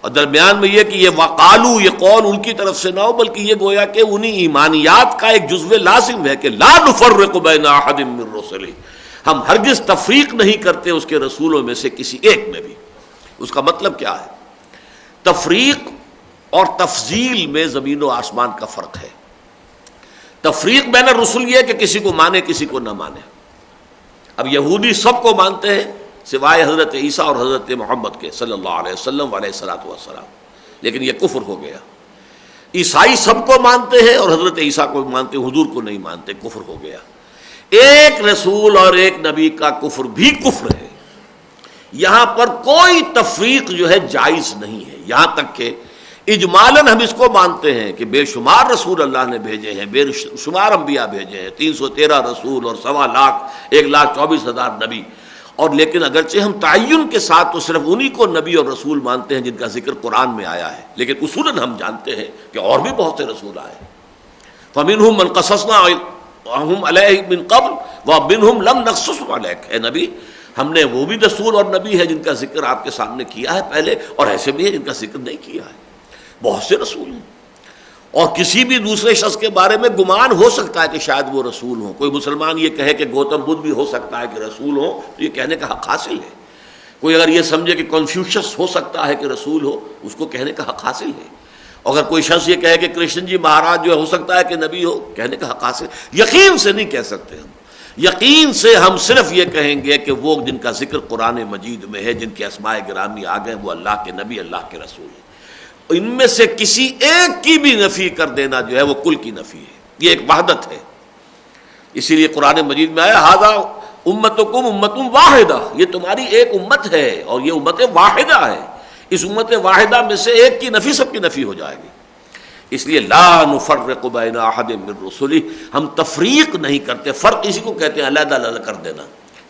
اور درمیان میں یہ کہ یہ وقالو، یہ قول ان کی طرف سے نہ ہو، بلکہ یہ گویا کہ انہی ایمانیات کا ایک جزو لازم ہے کہ لا نفرق بین احد من رسلہ، ہم ہرگز تفریق نہیں کرتے اس کے رسولوں میں سے کسی ایک میں بھی. اس کا مطلب کیا ہے؟ تفریق اور تفضیل میں زمین و آسمان کا فرق ہے. تفریق بین الرسل یہ ہے کہ کسی کو مانے کسی کو نہ مانے. اب یہودی سب کو مانتے ہیں سوائے حضرت عیسیٰ اور حضرت محمد کے صلی اللہ علیہ وسلم علیہ الصلوۃ والسلام، لیکن یہ کفر ہو گیا. عیسائی سب کو مانتے ہیں اور حضرت عیسیٰ کو مانتے ہیں، حضور کو نہیں مانتے، کفر ہو گیا. ایک رسول اور ایک نبی کا کفر بھی کفر ہے. یہاں پر کوئی تفریق جو ہے جائز نہیں ہے. یہاں تک کہ اجمالاً ہم اس کو مانتے ہیں کہ بے شمار رسول اللہ نے بھیجے ہیں، بے شمار انبیاء بھیجے ہیں، 313 رسول اور 1,24,000 نبی، اور لیکن اگرچہ ہم تعین کے ساتھ تو صرف انہی کو نبی اور رسول مانتے ہیں جن کا ذکر قرآن میں آیا ہے، لیکن اصولاً ہم جانتے ہیں کہ اور بھی بہت سے رسول آئے ہیں۔ فَمِنْهُمْ مَنْ قَصَصْنَا هُمْ عَلَيْهِ مِنْ قَبْلُ وَمِنْهُمْ لَمْ نَقْصُصْهُمْ عَلَيْكَ، اے نبی ہم نے وہ بھی رسول اور نبی ہے جن کا ذکر آپ کے سامنے کیا ہے پہلے، اور ایسے بھی ہے جن کا ذکر نہیں کیا ہے۔ بہت سے رسول ہیں، اور کسی بھی دوسرے شخص کے بارے میں گمان ہو سکتا ہے کہ شاید وہ رسول ہوں۔ کوئی مسلمان یہ کہے کہ گوتم بدھ بھی ہو سکتا ہے کہ رسول ہو، تو یہ کہنے کا حق حاصل ہے۔ کوئی اگر یہ سمجھے کہ کنفیوشس ہو سکتا ہے کہ رسول ہو، اس کو کہنے کا حق حاصل ہے۔ اگر کوئی شخص یہ کہے کہ کرشن جی مہاراج جو ہو سکتا ہے کہ نبی ہو، کہنے کا حق حاصل ہے۔ یقین سے نہیں کہہ سکتے ہم، یقین سے ہم صرف یہ کہیں گے کہ وہ جن کا ذکر قرآن مجید میں ہے، جن کے اسماء گرامی آ گئے، وہ اللہ کے نبی، اللہ کے رسول ہیں۔ ان میں سے کسی ایک کی بھی نفی کر دینا جو ہے وہ کل کی نفی ہے، یہ ایک وحدت ہے۔ اسی لیے قرآن مجید میں آیا ھذا امتکم امۃ واحدہ، یہ تمہاری ایک امت ہے اور یہ امت واحدہ ہے۔ اس امت واحدہ میں سے ایک کی نفی سب کی نفی ہو جائے گی۔ اس لیے لا نفرق بین احد من رسلہ، ہم تفریق نہیں کرتے۔ فرق اسی کو کہتے ہیں علیحدہ علیحدہ کر دینا،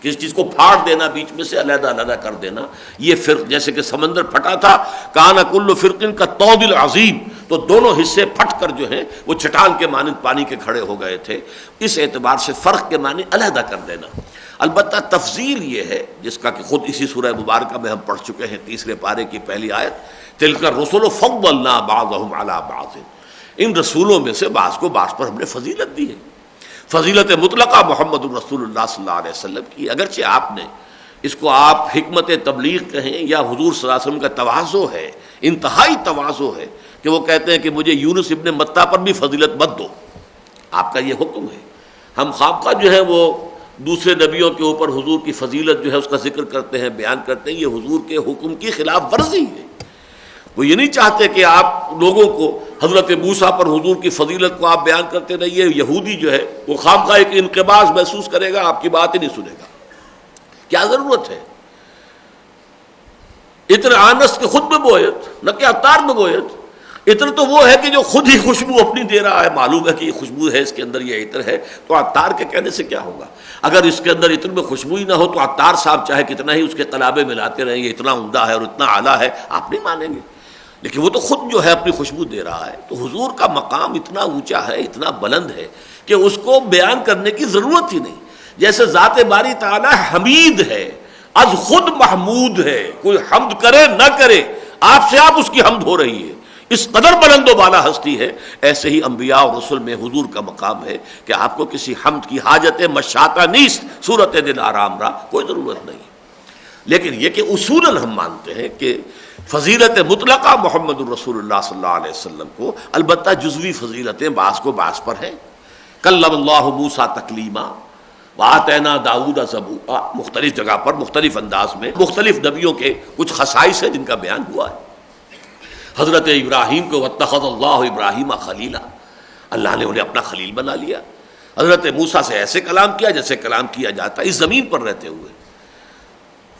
کسی چیز کو پھاڑ دینا، بیچ میں سے علیحدہ علیحدہ کر دینا۔ یہ فرق جیسے کہ سمندر پھٹا تھا، کان کل فرق کا طود العظیم، تو دونوں حصے پھٹ کر جو ہیں وہ چٹان کے مانند پانی کے کھڑے ہو گئے تھے۔ اس اعتبار سے فرق کے معنی علیحدہ کر دینا۔ البتہ تفضیل یہ ہے جس کا کہ خود اسی سورہ مبارکہ میں ہم پڑھ چکے ہیں، 3 پارے کی پہلی آیت، تلک الرسل فضلنا بعضهم علی بعض، ان رسولوں میں سے بعض کو بعض پر ہم نے فضیلت دی ہے۔ فضیلت مطلقہ محمد الرسول اللہ صلی اللہ علیہ وسلم کی، اگرچہ آپ نے اس کو آپ حکمت تبلیغ کہیں یا حضور صلی اللہ علیہ وسلم کا تواضع ہے، انتہائی تواضع ہے کہ وہ کہتے ہیں کہ مجھے یونس ابن متیٰ پر بھی فضیلت مت دو، آپ کا یہ حکم ہے۔ ہم خواہ جو ہے وہ دوسرے نبیوں کے اوپر حضور کی فضیلت جو ہے اس کا ذکر کرتے ہیں، بیان کرتے ہیں، یہ حضور کے حکم کی خلاف ورزی ہے۔ وہ یہ نہیں چاہتے کہ آپ لوگوں کو حضرت موسیٰ پر حضور کی فضیلت کو آپ بیان کرتے رہیے۔ یہودی جو ہے وہ خامخواہ ایک انقباض محسوس کرے گا، آپ کی بات ہی نہیں سنے گا۔ کیا ضرورت ہے؟ عطر آنس کے خود میں بویت، نہ کہ عطار میں بویت۔ عطر تو وہ ہے کہ جو خود ہی خوشبو اپنی دے رہا ہے، معلوم ہے کہ یہ خوشبو ہے، اس کے اندر یہ عطر ہے، تو عطار کے کہنے سے کیا ہوگا؟ اگر اس کے اندر عطر میں خوشبو ہی نہ ہو تو عطار صاحب چاہے کتنا ہی اس کے قلابے ملاتے رہیں، یہ اتنا عمدہ ہے اور اتنا اعلیٰ ہے، آپ نہیں مانیں گے۔ لیکن وہ تو خود جو ہے اپنی خوشبو دے رہا ہے۔ تو حضور کا مقام اتنا اونچا ہے، اتنا بلند ہے کہ اس کو بیان کرنے کی ضرورت ہی نہیں۔ جیسے ذات باری تعالیٰ حمید ہے، از خود محمود ہے، کوئی حمد کرے نہ کرے آپ سے آپ اس کی حمد ہو رہی ہے، اس قدر بلند و بالا ہستی ہے۔ ایسے ہی انبیاء اور رسل میں حضور کا مقام ہے کہ آپ کو کسی حمد کی حاجت مشاطہ نیست، صورت دل آرام را، کوئی ضرورت نہیں۔ لیکن یہ کہ اصولاً ہم مانتے ہیں کہ فضیلت مطلقہ محمد الرسول اللہ صلی اللہ علیہ وسلم کو، البتہ جزوی فضیلتیں بعض کو بعض پر ہیں۔ کلم اللہ موسیٰ تکلیما وآتینا داؤد زبورا، مختلف جگہ پر مختلف انداز میں مختلف نبیوں کے کچھ خصائص ہیں جن کا بیان ہوا ہے۔ حضرت ابراہیم کو واتخذ اللہ ابراہیم خلیلا، اللہ نے انہیں اپنا خلیل بنا لیا۔ حضرت موسیٰ سے ایسے کلام کیا جیسے کلام کیا جاتا ہے اس زمین پر رہتے ہوئے۔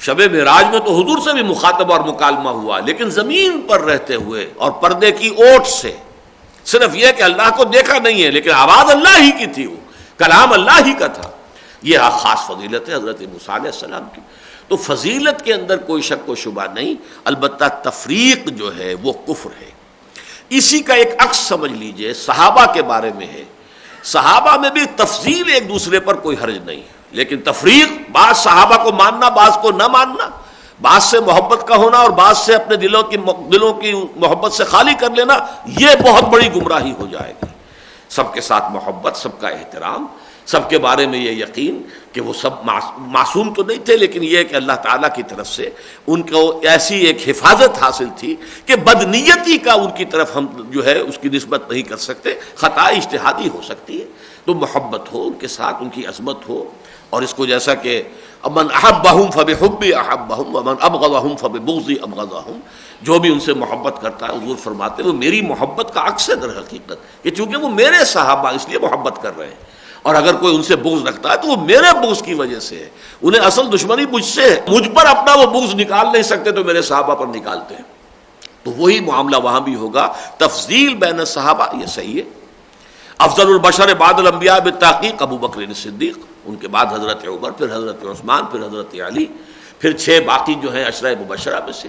شب معراج میں تو حضور سے بھی مخاطبہ اور مکالمہ ہوا، لیکن زمین پر رہتے ہوئے اور پردے کی اوٹ سے، صرف یہ کہ اللہ کو دیکھا نہیں ہے لیکن آواز اللہ ہی کی تھی، وہ کلام اللہ ہی کا تھا۔ یہ خاص فضیلت ہے حضرت موسیٰ علیہ السلام کی۔ تو فضیلت کے اندر کوئی شک و شبہ نہیں، البتہ تفریق جو ہے وہ کفر ہے۔ اسی کا ایک عکس سمجھ لیجئے صحابہ کے بارے میں ہے۔ صحابہ میں بھی تفضیل ایک دوسرے پر کوئی حرج نہیں، لیکن تفریق، بعض صحابہ کو ماننا بعض کو نہ ماننا، بعض سے محبت کا ہونا اور بعض سے اپنے دلوں کی محبت سے خالی کر لینا، یہ بہت بڑی گمراہی ہو جائے گی۔ سب کے ساتھ محبت، سب کا احترام، سب کے بارے میں یہ یقین کہ وہ سب معصوم تو نہیں تھے، لیکن یہ کہ اللہ تعالیٰ کی طرف سے ان کو ایسی ایک حفاظت حاصل تھی کہ بدنیتی کا ان کی طرف ہم جو ہے اس کی نسبت نہیں کر سکتے، خطا اجتہادی ہو سکتی ہے۔ تو محبت ہو ان کے ساتھ، ان کی عظمت ہو، اور اس کو جیسا کہ من احبہم فبحبی احبہم ومن ابغضہم فببغضی ابغضہم، جو بھی ان سے محبت کرتا ہے، حضور فرماتے ہیں وہ میری محبت کا عکس ہے در حقیقت، کہ چونکہ وہ میرے صحابہ اس لیے محبت کر رہے ہیں، اور اگر کوئی ان سے بغض رکھتا ہے تو وہ میرے بغض کی وجہ سے ہے، انہیں اصل دشمنی مجھ سے ہے، مجھ پر اپنا وہ بغض نکال نہیں سکتے تو میرے صحابہ پر نکالتے ہیں۔ تو وہی معاملہ وہاں بھی ہوگا، تفضیل بین صحابہ یہ صحیح ہے۔ افضل البشر بعد الانبیاء بالتحقیق ابو بکر صدیق، ان کے بعد حضرت عمر، پھر حضرت عثمان، پھر حضرت علی، پھر 6 باقی جو ہیں عشرہ مبشرہ میں سے،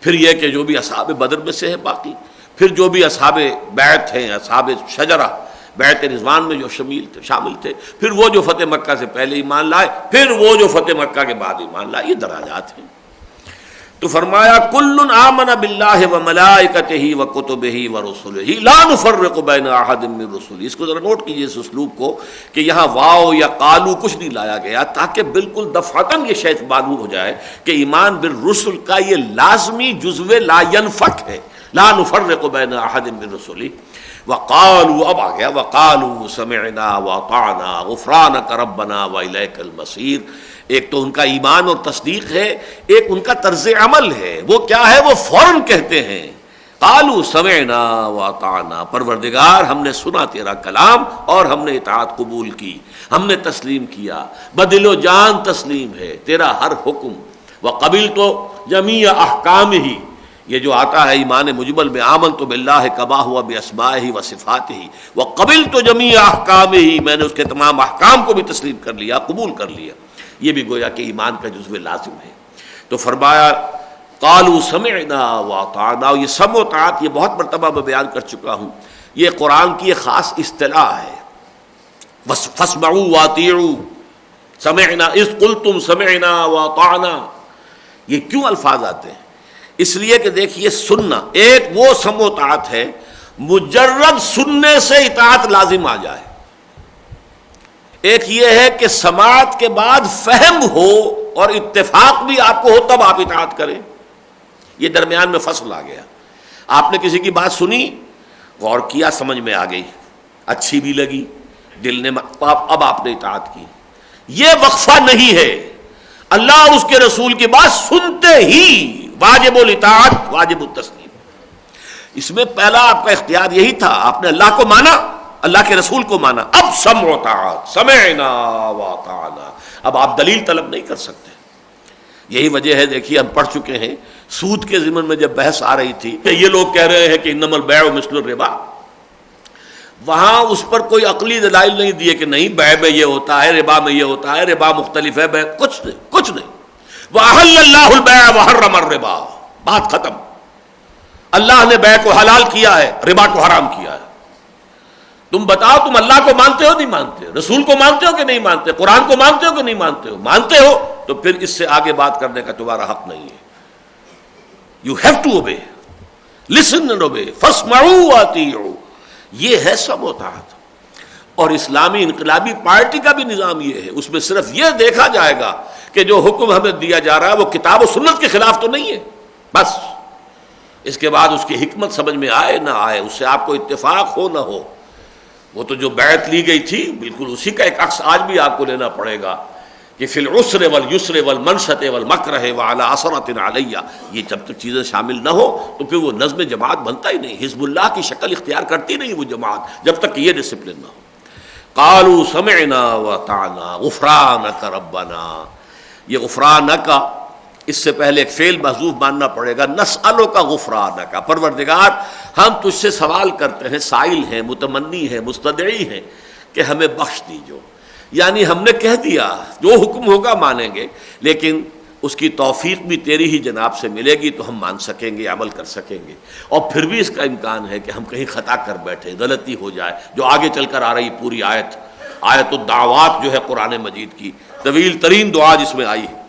پھر یہ کہ جو بھی اصحاب بدر میں سے ہیں باقی، پھر جو بھی اصحاب بیعت ہیں، اصحاب شجرہ بیعت رضوان میں جو شامل تھے، پھر وہ جو فتح مکہ سے پہلے ایمان لائے، پھر وہ جو فتح مکہ کے بعد ایمان لائے، یہ دراجات ہیں۔ تو فرمایا کل آمن باللہ وملائکتہ وکتبہ ورسلہ لا نفرق بین احد من رسلہ۔ اس کو ذرا نوٹ کیجئے اس اسلوب کو کہ یہاں واو یا قالو کچھ نہیں لایا گیا تاکہ بالکل دفعتاً یہ شیء معلوم ہو جائے کہ ایمان بالرسل کا یہ لازمی جزو لا ینفک ہے، لا نفرق بین احد من رسلہ۔ وقالوا، اب آ گیا وقالوا سمعنا واطعنا غفرانک ربنا والیک المصیر۔ ایک تو ان کا ایمان اور تصدیق ہے، ایک ان کا طرز عمل ہے۔ وہ کیا ہے؟ وہ فوراً کہتے ہیں قالوا سمعنا واطعنا، پروردگار ہم نے سنا تیرا کلام اور ہم نے اطاعت قبول کی، ہم نے تسلیم کیا، بدل و جان تسلیم ہے تیرا ہر حکم۔ وقبلت جمیع احکامہ، یہ جو آتا ہے ایمان مجمل میں آمنت باللہ کما ہوا باسمائہ و صفاتہ وقبلت جمیع احکامہ، میں نے اس کے تمام احکام کو بھی تسلیم کر لیا، قبول کر لیا۔ یہ بھی گویا کہ ایمان کا جزو لازم ہے۔ تو فرمایا قالوا سمعنا واطعنا، یہ سمع و طاعت یہ بہت مرتبہ میں بیان کر چکا ہوں، یہ قرآن کی ایک خاص اصطلاح ہے۔ فاسمعوا واطیعوا، سمعنا اذ قلتم سمعنا واطعنا، یہ کیوں الفاظ آتے ہیں؟ اس لیے کہ دیکھیے سننا ایک وہ سمع و طاعت ہے، مجرد سننے سے اطاعت لازم آ جائے، ایک یہ ہے کہ سماعت کے بعد فہم ہو اور اتفاق بھی آپ کو ہو تب آپ اطاعت کریں۔ یہ درمیان میں فصل آ گیا، آپ نے کسی کی بات سنی، غور کیا، سمجھ میں آ گئی، اچھی بھی لگی، دل نے اب آپ نے اطاعت کی، یہ وقفہ نہیں ہے۔ اللہ اور اس کے رسول کی بات سنتے ہی واجب الاطاعت، واجب التسلیم۔ اس میں پہلا آپ کا اختیار یہی تھا، آپ نے اللہ کو مانا، اللہ کے رسول کو مانا، اب سمع و طاعت، سمعنا واطعنا، اب آپ دلیل طلب نہیں کر سکتے۔ یہی وجہ ہے، دیکھیے ہم پڑھ چکے ہیں سود کے ضمن میں جب بحث آ رہی تھی کہ یہ لوگ کہہ رہے ہیں کہ انما البیع مثل الربا، وہاں اس پر کوئی عقلی دلائل نہیں دیے کہ نہیں بیع میں یہ ہوتا ہے، ربا میں یہ ہوتا ہے، ربا مختلف ہے، بیع کچھ نہیں، کچھ نہیں۔ وَأَحَلَّ اللَّهُ الْبَيْعَ وَحَرَّمَ الرِّبَا، بات ختم۔ اللہ نے بیع کو حلال کیا ہے، ربا کو حرام کیا ہے۔ تم بتاؤ تم اللہ کو مانتے ہو نہیں مانتے، رسول کو مانتے ہو کہ نہیں مانتے، قرآن کو مانتے ہو کہ نہیں مانتے ہو؟ مانتے ہو تو پھر اس سے آگے بات کرنے کا تمہارا حق نہیں ہے۔ You have to obey, listen and obey، فاسمعوا واطیعوا، یہ ہے سمع و طاعت۔ اور اسلامی انقلابی پارٹی کا بھی نظام یہ ہے، اس میں صرف یہ دیکھا جائے گا کہ جو حکم ہمیں دیا جا رہا ہے وہ کتاب و سنت کے خلاف تو نہیں ہے، بس اس کے بعد اس کی حکمت سمجھ میں آئے نہ آئے، اس سے آپ کو اتفاق ہو نہ ہو۔ وہ تو جو بیعت لی گئی تھی بالکل اسی کا ایک عکس آج بھی آپ کو لینا پڑے گا کہ فی العسر والیسر والمنشط والمکرہ وعلی عثرۃ علی، یہ جب تک چیزیں شامل نہ ہو تو پھر وہ نظم جماعت بنتا ہی نہیں، حزب اللہ کی شکل اختیار کرتی نہیں وہ جماعت جب تک کہ یہ ڈسپلن نہ ہو۔ قالوا سمعنا واطعنا غفرانک ربنا، یہ غفرانک، اس سے پہلے ایک فعل محذوف ماننا پڑے گا، نسألک غفرانک، پروردگار ہم تجھ سے سوال کرتے ہیں، سائل ہیں، متمنی ہیں، مستدعی ہیں کہ ہمیں بخش دیجو۔ یعنی ہم نے کہہ دیا جو حکم ہوگا مانیں گے، لیکن اس کی توفیق بھی تیری ہی جناب سے ملے گی تو ہم مان سکیں گے، عمل کر سکیں گے۔ اور پھر بھی اس کا امکان ہے کہ ہم کہیں خطا کر بیٹھے، غلطی ہو جائے، جو آگے چل کر آ رہی پوری آیت الدعوات جو ہے قرآن مجید کی طویل ترین دعا جس میں آئی ہے۔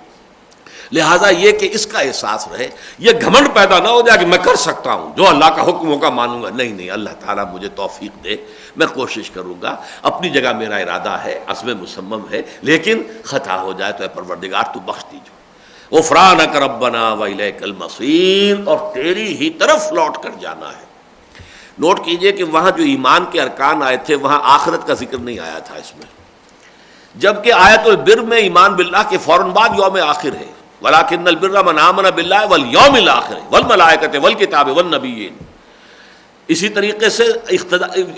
لہٰذا یہ کہ اس کا احساس رہے، یہ گھمنڈ پیدا نہ ہو جائے کہ میں کر سکتا ہوں، جو اللہ کا حکم ہوگا مانوں گا، نہیں نہیں، اللہ تعالیٰ مجھے توفیق دے، میں کوشش کروں گا، اپنی جگہ میرا ارادہ ہے، عزم مصمم ہے، لیکن خطا ہو جائے تو اے پروردگار تو بخش دیجو۔ غفرانک ربنا والیک المصیر، اور تیری ہی طرف لوٹ کر جانا ہے۔ نوٹ کیجئے کہ وہاں جو ایمان کے ارکان آئے تھے وہاں آخرت کا ذکر نہیں آیا تھا اس میں، جبکہ آیت البر میں ایمان باللہ کے فوراً بعد یوم آخر ہے، وَلَٰكِنَّ الْبِرَّ مَنْ آمَنَ بِاللَّهِ وَالْيَوْمِ الْآخِرِ وَالْمَلَائِكَةِ وَالْكِتَابِ وَالنَّبِيِّينَ۔ اسی طریقے سے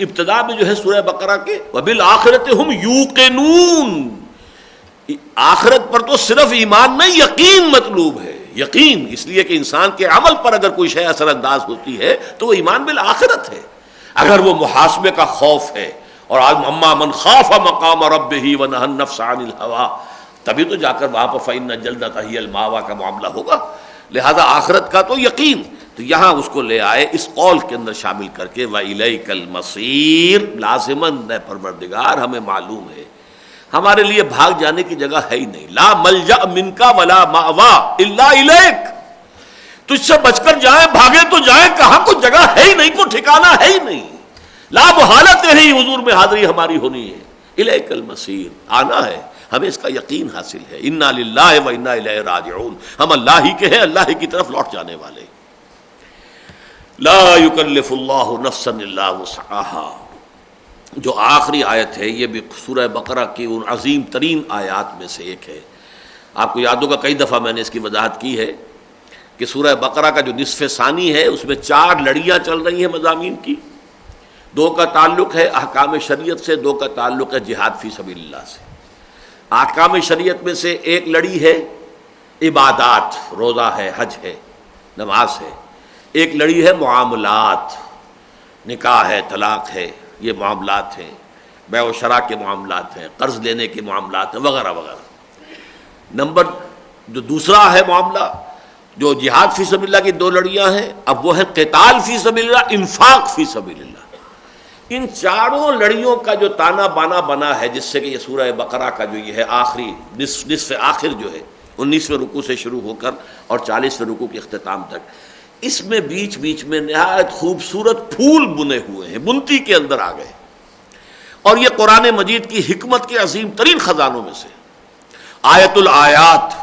ابتدا میں جو ہے سورہ بقرہ کے وَبِالْآخِرَةِ هُمْ يُوقِنُونَ، آخرت پر تو صرف ایمان نہیں، یقین مطلوب ہے، یقین، اس لیے کہ انسان کے عمل پر اگر کوئی شے اثر انداز ہوتی ہے تو وہ ایمان بالآخرت ہے۔ اگر وہ محاسبے کا خوف ہے اور اما من خاف مقام ربہ ونہى النفس عن الہوى، تبھی تو جا کر وہاں پر فإن الجنۃ ہی المأویٰ کا معاملہ ہوگا۔ لہذا آخرت کا تو یقین، تو یہاں اس کو لے آئے اس قول کے اندر شامل کر کے وَإِلَيْكَ الْمَصِيرُ، لازماً اے پروردگار ہمیں معلوم ہے ہمارے لیے بھاگ جانے کی جگہ ہے ہی نہیں، لا ملجأ منک ولا مأویٰ الا الیک، تجھ سے بچ کر جائیں، بھاگے تو جائیں کہاں، کوئی جگہ ہے ہی نہیں، کوئی ٹھکانہ ہے ہی نہیں، لا محالہ تیرے ہی حضور میں حاضری ہماری ہونی ہے، الیک المصیر، آنا ہے، ہمیں اس کا یقین حاصل ہے، انا للہ و انا الیہ راجعون، ہم اللہ ہی کے ہیں، اللہ ہی کی طرف لوٹ جانے والے۔ لا یکلف اللہ نفسا الا وسعها، جو آخری آیت ہے یہ بھی سورہ بقرہ کی ان عظیم ترین آیات میں سے ایک ہے۔ آپ کو یاد ہوگا کئی دفعہ میں نے اس کی وضاحت کی ہے کہ سورہ بقرہ کا جو نصف ثانی ہے اس میں 4 لڑیاں چل رہی ہیں مضامین کی، 2 کا تعلق ہے احکام شریعت سے، 2 کا تعلق ہے جہاد فی سبیل اللہ سے۔ احکام شریعت میں سے ایک لڑی ہے عبادات، روزہ ہے، حج ہے، نماز ہے، ایک لڑی ہے معاملات، نکاح ہے، طلاق ہے، یہ معاملات ہیں، بیع و شراء کے معاملات ہیں، قرض لینے کے معاملات ہیں، وغیرہ وغیرہ۔ نمبر جو دوسرا ہے معاملہ جو جہاد فی سبیل اللہ کی 2 لڑیاں ہیں، اب وہ ہے قتال فی سبیل اللہ، انفاق فی سبیل اللہ۔ ان 4 لڑیوں کا جو تانا بانا بنا ہے، جس سے کہ یہ سورہ بقرہ کا جو یہ ہے آخری نصف آخر جو ہے 19ویں رکوع سے شروع ہو کر اور 40ویں رکوع کے اختتام تک، اس میں بیچ بیچ میں نہایت خوبصورت پھول بنے ہوئے ہیں، بنتی کے اندر آ گئے، اور یہ قرآن مجید کی حکمت کے عظیم ترین خزانوں میں سے آیت الآیات۔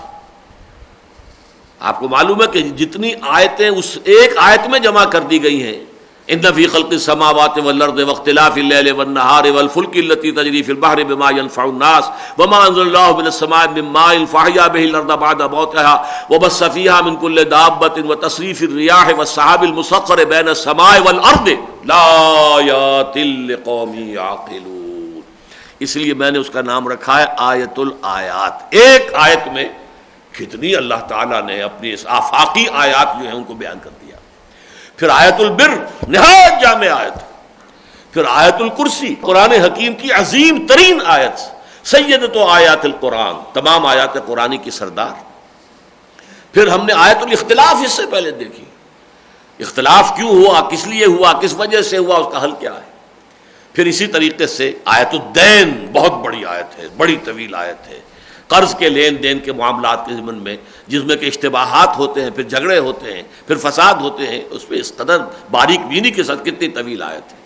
آپ کو معلوم ہے کہ جتنی آیتیں اس ایک آیت میں جمع کر دی گئی ہیں، ان فی خلق السماوات والارض واختلاف اللیل والنہار والفلک التی تجری فی البحر بما ينفع الناس وما انزل اللہ من السماء من ماء فاحیا به الارض بعد موتها وبث فیہا من کل دابۃ وتصریف الریاح والسحاب المسخر بین السماء والارض لآیات لقوم یعقلون۔ اس لیے میں نے اس کا نام رکھا ہے آیت الآیات۔ ایک آیت میں کتنی اللہ تعالیٰ نے اپنی اس آفاقی آیات جو ہیں ان کو بیان کر دیا۔ پھر آیت البر، نہایت جامع آیت، پھر آیت الکرسی، قرآن حکیم کی عظیم ترین آیت، سیدۃ آیات القرآن، تمام آیات قرآنی کی سردار۔ پھر ہم نے آیت الاختلاف اس سے پہلے دیکھی، اختلاف کیوں ہوا، کس لیے ہوا، کس وجہ سے ہوا، اس کا حل کیا ہے۔ پھر اسی طریقے سے آیت الدین، بہت بڑی آیت ہے، بڑی طویل آیت ہے، قرض کے لین دین کے معاملات کے ضمن میں، جس میں کہ اشتباہات ہوتے ہیں، پھر جھگڑے ہوتے ہیں، پھر فساد ہوتے ہیں، اس پہ اس قدر باریک بینی کے ساتھ کتنی طویل آیت ہے۔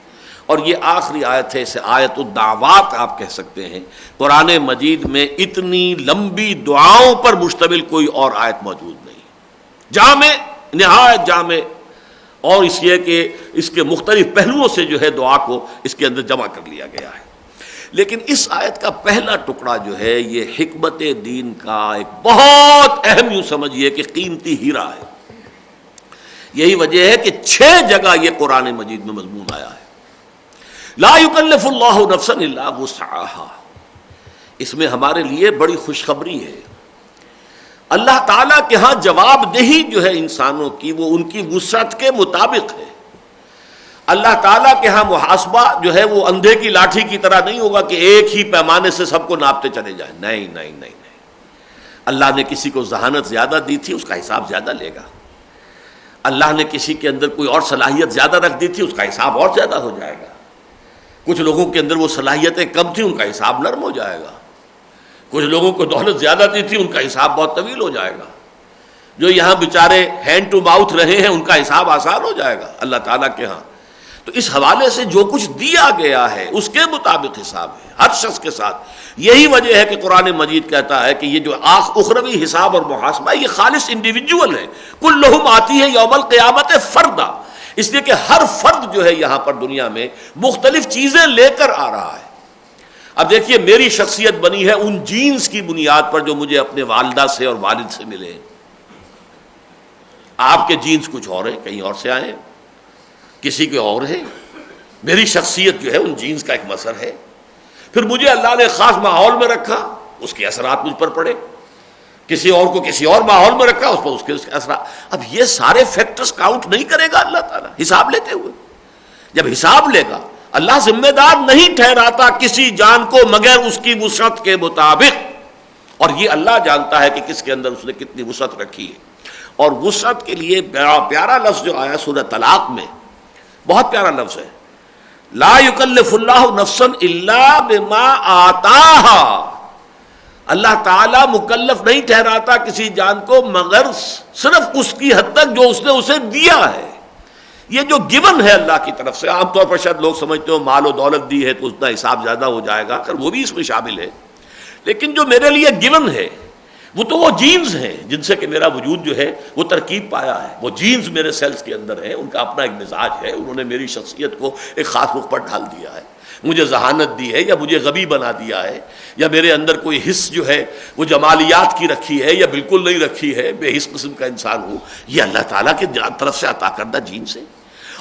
اور یہ آخری آیت ہے، اسے آیت الدعوات آپ کہہ سکتے ہیں۔ قرآن مجید میں اتنی لمبی دعاؤں پر مشتمل کوئی اور آیت موجود نہیں، جامع، نہایت جامع، اور اس لیے کہ اس کے مختلف پہلوؤں سے جو ہے دعا کو اس کے اندر جمع کر لیا گیا ہے۔ لیکن اس آیت کا پہلا ٹکڑا جو ہے یہ حکمت دین کا ایک بہت اہم، یوں سمجھیے کہ قیمتی ہیرا ہے۔ یہی وجہ ہے کہ 6 جگہ یہ قرآن مجید میں مضمون آیا ہے۔ لا یکلف اللہ نفسا الا وسعها، اس میں ہمارے لیے بڑی خوشخبری ہے۔ اللہ تعالیٰ کے ہاں جواب دہی جو ہے انسانوں کی، وہ ان کی وسعت کے مطابق ہے۔ اللہ تعالیٰ کے ہاں محاسبہ جو ہے وہ اندھے کی لاٹھی کی طرح نہیں ہوگا کہ ایک ہی پیمانے سے سب کو ناپتے چلے جائیں، نہیں نہیں نہیں نہیں۔ اللہ نے کسی کو ذہانت زیادہ دی تھی، اس کا حساب زیادہ لے گا۔ اللہ نے کسی کے اندر کوئی اور صلاحیت زیادہ رکھ دی تھی، اس کا حساب اور زیادہ ہو جائے گا۔ کچھ لوگوں کے اندر وہ صلاحیتیں کم تھیں، ان کا حساب نرم ہو جائے گا۔ کچھ لوگوں کو دولت زیادہ دی تھی، ان کا حساب بہت طویل ہو جائے گا۔ جو یہاں بیچارے ہینڈ ٹو ماؤتھ رہے ہیں، ان کا حساب آسان ہو جائے گا اللہ تعالیٰ کے ہاں۔ تو اس حوالے سے جو کچھ دیا گیا ہے اس کے مطابق حساب ہے ہر شخص کے ساتھ۔ یہی وجہ ہے کہ قرآن مجید کہتا ہے کہ یہ جو اخروی حساب اور محاسبہ یہ خالص انڈیویجول ہے، کلہم آتی ہے یوم القیامت فردا، اس لیے کہ ہر فرد جو ہے یہاں پر دنیا میں مختلف چیزیں لے کر آ رہا ہے۔ اب دیکھیے میری شخصیت بنی ہے ان جینز کی بنیاد پر جو مجھے اپنے والدہ سے اور والد سے ملے۔ آپ کے جینز کچھ اور ہیں، کہیں اور سے آئے ہیں، کسی کے اور ہے۔ میری شخصیت جو ہے ان جینز کا ایک مثر ہے۔ پھر مجھے اللہ نے خاص ماحول میں رکھا، اس کے اثرات مجھ پر پڑے، کسی اور کو کسی اور ماحول میں رکھا، اس پر اس کے اثرات۔ اب یہ سارے فیکٹرز کاؤنٹ نہیں کرے گا اللہ تعالیٰ حساب لیتے ہوئے۔ جب حساب لے گا اللہ ذمہ دار نہیں ٹھہراتا کسی جان کو مگر اس کی وسعت کے مطابق، اور یہ اللہ جانتا ہے کہ کس کے اندر اس نے کتنی وسعت رکھی ہے۔ اور وسعت کے لیے بڑا پیارا لفظ جو آیا سورہ طلاق میں، بہت پیارا لفظ ہے، لا یکلف اللہ نفسا الا بما آتاہا۔ اللہ تعالیٰ مکلف نہیں ٹھہراتا کسی جان کو مگر صرف اس کی حد تک جو اس نے اسے دیا ہے۔ یہ جو گیون ہے اللہ کی طرف سے، عام طور پر شاید لوگ سمجھتے ہو مال و دولت دی ہے تو اتنا حساب زیادہ ہو جائے گا، اگر وہ بھی اس میں شامل ہے، لیکن جو میرے لیے گیون ہے وہ تو وہ جینز ہیں جن سے کہ میرا وجود جو ہے وہ ترکیب پایا ہے۔ وہ جینز میرے سیلز کے اندر ہیں، ان کا اپنا ایک مزاج ہے، انہوں نے میری شخصیت کو ایک خاص رخ پر ڈھال دیا ہے، مجھے ذہانت دی ہے یا مجھے غبی بنا دیا ہے، یا میرے اندر کوئی حس جو ہے وہ جمالیات کی رکھی ہے یا بالکل نہیں رکھی ہے، بے حس قسم کا انسان ہوں۔ یہ اللہ تعالیٰ کی طرف سے عطا کردہ جینز ہے،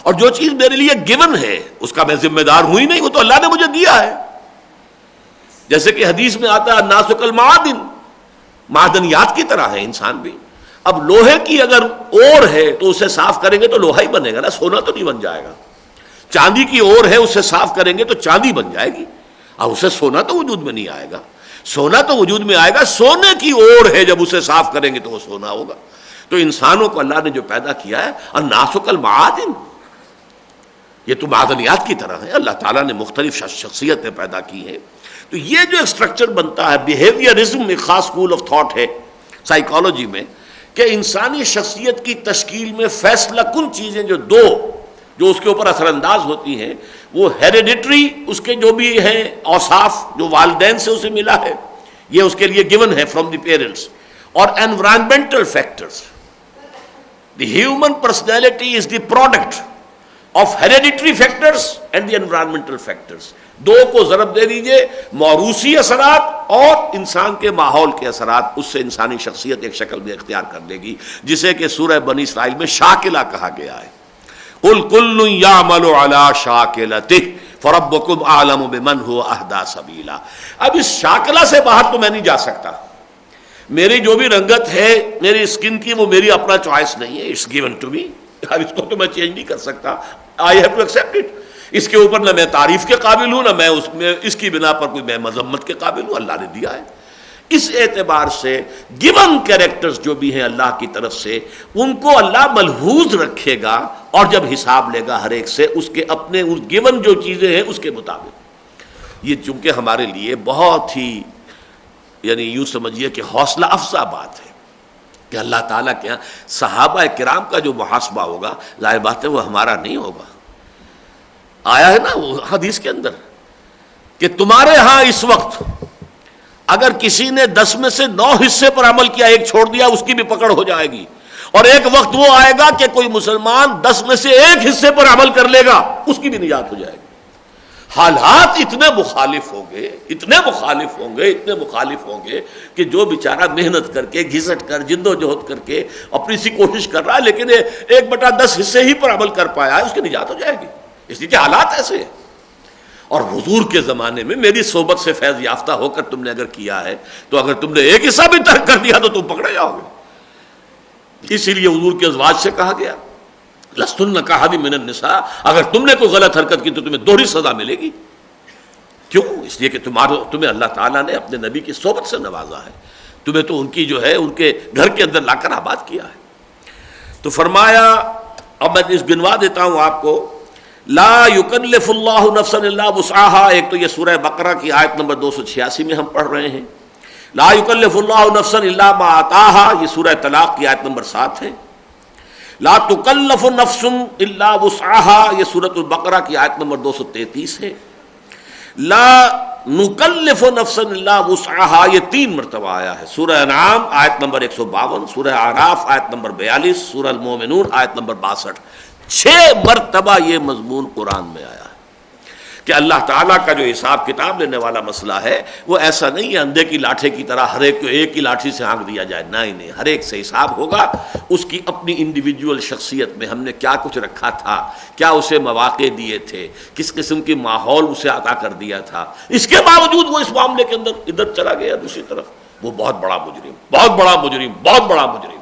اور جو چیز میرے لیے گیون ہے اس کا میں ذمہ دار ہوں ہی نہیں، وہ تو اللہ نے مجھے دیا ہے۔ جیسے کہ حدیث میں آتا ہے الناس کالمعادن، معدنیات کی طرح ہے انسان بھی۔ اب لوہے کی اگر اور ہے تو اسے صاف کریں گے تو لوہا ہی بنے گا نا، سونا تو نہیں بن جائے گا۔ چاندی کی اور ہے، اسے صاف کریں گے تو چاندی بن جائے گی، اب اسے سونا تو وجود میں نہیں آئے گا۔ سونا تو وجود میں آئے گا، سونے کی اور ہے، جب اسے صاف کریں گے تو وہ سونا ہوگا۔ تو انسانوں کو اللہ نے جو پیدا کیا ہے الناس کالمعادن، یہ تو معدنیات کی طرح ہے، اللہ تعالیٰ نے مختلف شخصیتیں پیدا کی ہیں۔ تو یہ جو ایک سٹرکچر بنتا ہے، بیہیویئرزم ایک خاص اسکول آف تھاٹ ہے سائیکالوجی میں، کہ انسانی شخصیت کی تشکیل میں فیصلہ کن چیزیں جو اس کے اوپر اثر انداز ہوتی ہیں، وہ ہیریڈیٹری اس کے جو بھی ہیں اوصاف جو والدین سے اسے ملا ہے، یہ اس کے لیے گیون ہے فرام دی پیرنٹس، اور environmental factors. The human personality is the product of hereditary factors and the environmental factors. دو کو ضرب دے دیجئے، موروثی اثرات اور انسان کے ماحول کے اثرات، اس سے انسانی شخصیت ایک شکل میں اختیار کر لے گی، جسے کہ سورہ بنی اسرائیل میں شاکلہ کہا گیا ہے۔ قُلْ كُلٌّ يَعْمَلُ عَلَىٰ شَاكِلَتِهِ فَرَبُّكُمْ أَعْلَمُ بِمَنْ هُوَ أَهْدَىٰ سَبِيلًا۔ اب اس شاکلہ سے باہر تو میں نہیں جا سکتا، میری جو بھی رنگت ہے میری اسکن کی، وہ میری اپنا چوائس نہیں ہے، اٹس گیون ٹو می، اب اس کو تو میں چینج نہیں کر سکتا، I have to accept it. اس کے اوپر نہ میں تعریف کے قابل ہوں، نہ میں اس کی بنا پر کوئی میں مذمت کے قابل ہوں، اللہ نے دیا ہے۔ اس اعتبار سے گیون کیریکٹرز جو بھی ہیں اللہ کی طرف سے، ان کو اللہ ملحوظ رکھے گا، اور جب حساب لے گا ہر ایک سے اس کے اپنے گیون جو چیزیں ہیں اس کے مطابق۔ یہ چونکہ ہمارے لیے بہت ہی یعنی یوں سمجھیے کہ حوصلہ افزا بات ہے کہ اللہ تعالیٰ کے یہاں صحابہ کرام کا جو محاسبہ ہوگا، ظاہر بات ہے وہ ہمارا نہیں ہوگا۔ آیا ہے نا وہ حدیث کے اندر کہ تمہارے ہاں اس وقت اگر کسی نے 10 میں سے 9 حصے پر عمل کیا، ایک چھوڑ دیا، اس کی بھی پکڑ ہو جائے گی، اور ایک وقت وہ آئے گا کہ کوئی مسلمان 10 میں سے 1 حصے پر عمل کر لے گا، اس کی بھی نجات ہو جائے گی۔ حالات اتنے مخالف ہوں گے، اتنے مخالف ہوں گے، اتنے مخالف ہوں گے کہ جو بیچارہ محنت کر کے گھسٹ کر جد و جہد کر کے اپنی سی کوشش کر رہا ہے، لیکن 1/10 حصے ہی پر عمل کر پایا ہے، اس کی نجات ہو جائے گی، اس لیے کہ حالات ایسے ہیں۔ اور حضور کے زمانے میں میری صحبت سے فیض یافتہ ہو کر تم نے اگر کیا ہے تو اگر تم نے ایک حصہ بھی ترک کر دیا تو تم پکڑے جاؤ گے۔ اسی لیے حضور کے ازواج سے کہا گیا لستن کاحد من النساء، اگر تم نے کوئی غلط حرکت کی تو تمہیں دوہری سزا ملے گی۔ کیوں؟ اس لیے کہ تمہیں اللہ تعالیٰ نے اپنے نبی کی صحبت سے نوازا ہے، تمہیں تو ان کی جو ہے ان کے گھر کے اندر لا کر آباد کیا ہے۔ تو فرمایا، اب میں اس گنوا دیتا ہوں آپ کو، لا یکلف اللہ نفسا الا وسعها، ایک تو یہ سورہ بقرہ کی آیت نمبر 286 میں ہم پڑھ رہے ہیں، لا یکلف اللہ نفسا الا ما آتاها، یہ سورہ طلاق کی آیت نمبر 7 ہے، لا تکلف نفس الا وسعها، یہ سورۃ البقرہ کی آیت نمبر 233 ہے، لا نکلف نفسا الا وسعها، یہ 3 مرتبہ آیا ہے، سورہ انعام آیت نمبر 152، سورہ اعراف آیت نمبر 42، سورہ المومنون آیت نمبر 62، 6 مرتبہ یہ مضمون قرآن میں آیا ہے کہ اللہ تعالیٰ کا جو حساب کتاب لینے والا مسئلہ ہے وہ ایسا نہیں ہے اندھے کی لاٹھی کی طرح ہر ایک کو ایک ہی لاٹھی سے ہانک دیا جائے، نہیں، ہر ایک سے حساب ہوگا، اس کی اپنی انڈیویجول شخصیت میں ہم نے کیا کچھ رکھا تھا، کیا اسے مواقع دیے تھے، کس قسم کی ماحول اسے عطا کر دیا تھا، اس کے باوجود وہ اس معاملے کے اندر ادھر چلا گیا دوسری طرف، وہ بہت بڑا مجرم، بہت بڑا مجرم، بہت بڑا مجرم۔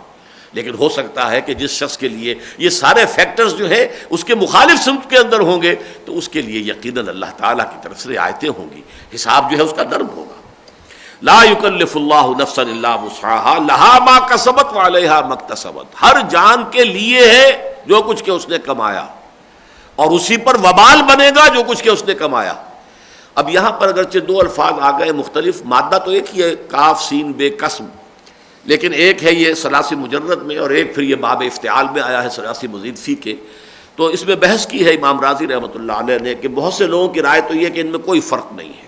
لیکن ہو سکتا ہے کہ جس شخص کے لیے یہ سارے فیکٹرز جو ہے اس کے مخالف سمت کے اندر ہوں گے تو اس کے لیے یقیناً اللہ تعالیٰ کی طرف سے رعایتیں ہوں گی، حساب جو ہے اس کا نرم ہوگا۔ لا یکلف اللہ نفسا الا وسعها لها ما کسبت وعلیہا ما اکتسبت، ہر جان کے لیے ہے جو کچھ کہ اس نے کمایا، اور اسی پر وبال بنے گا جو کچھ کہ اس نے کمایا۔ اب یہاں پر اگرچہ دو الفاظ آ گئے مختلف، مادہ تو ایک ہی ہے کاف سین بے قسم، لیکن ایک ہے یہ ثلاثی مجرد میں اور ایک پھر یہ باب افتعال میں آیا ہے ثلاثی مزید فی کے۔ تو اس میں بحث کی ہے امام رازی رحمۃ اللہ علیہ نے کہ بہت سے لوگوں کی رائے تو یہ کہ ان میں کوئی فرق نہیں ہے،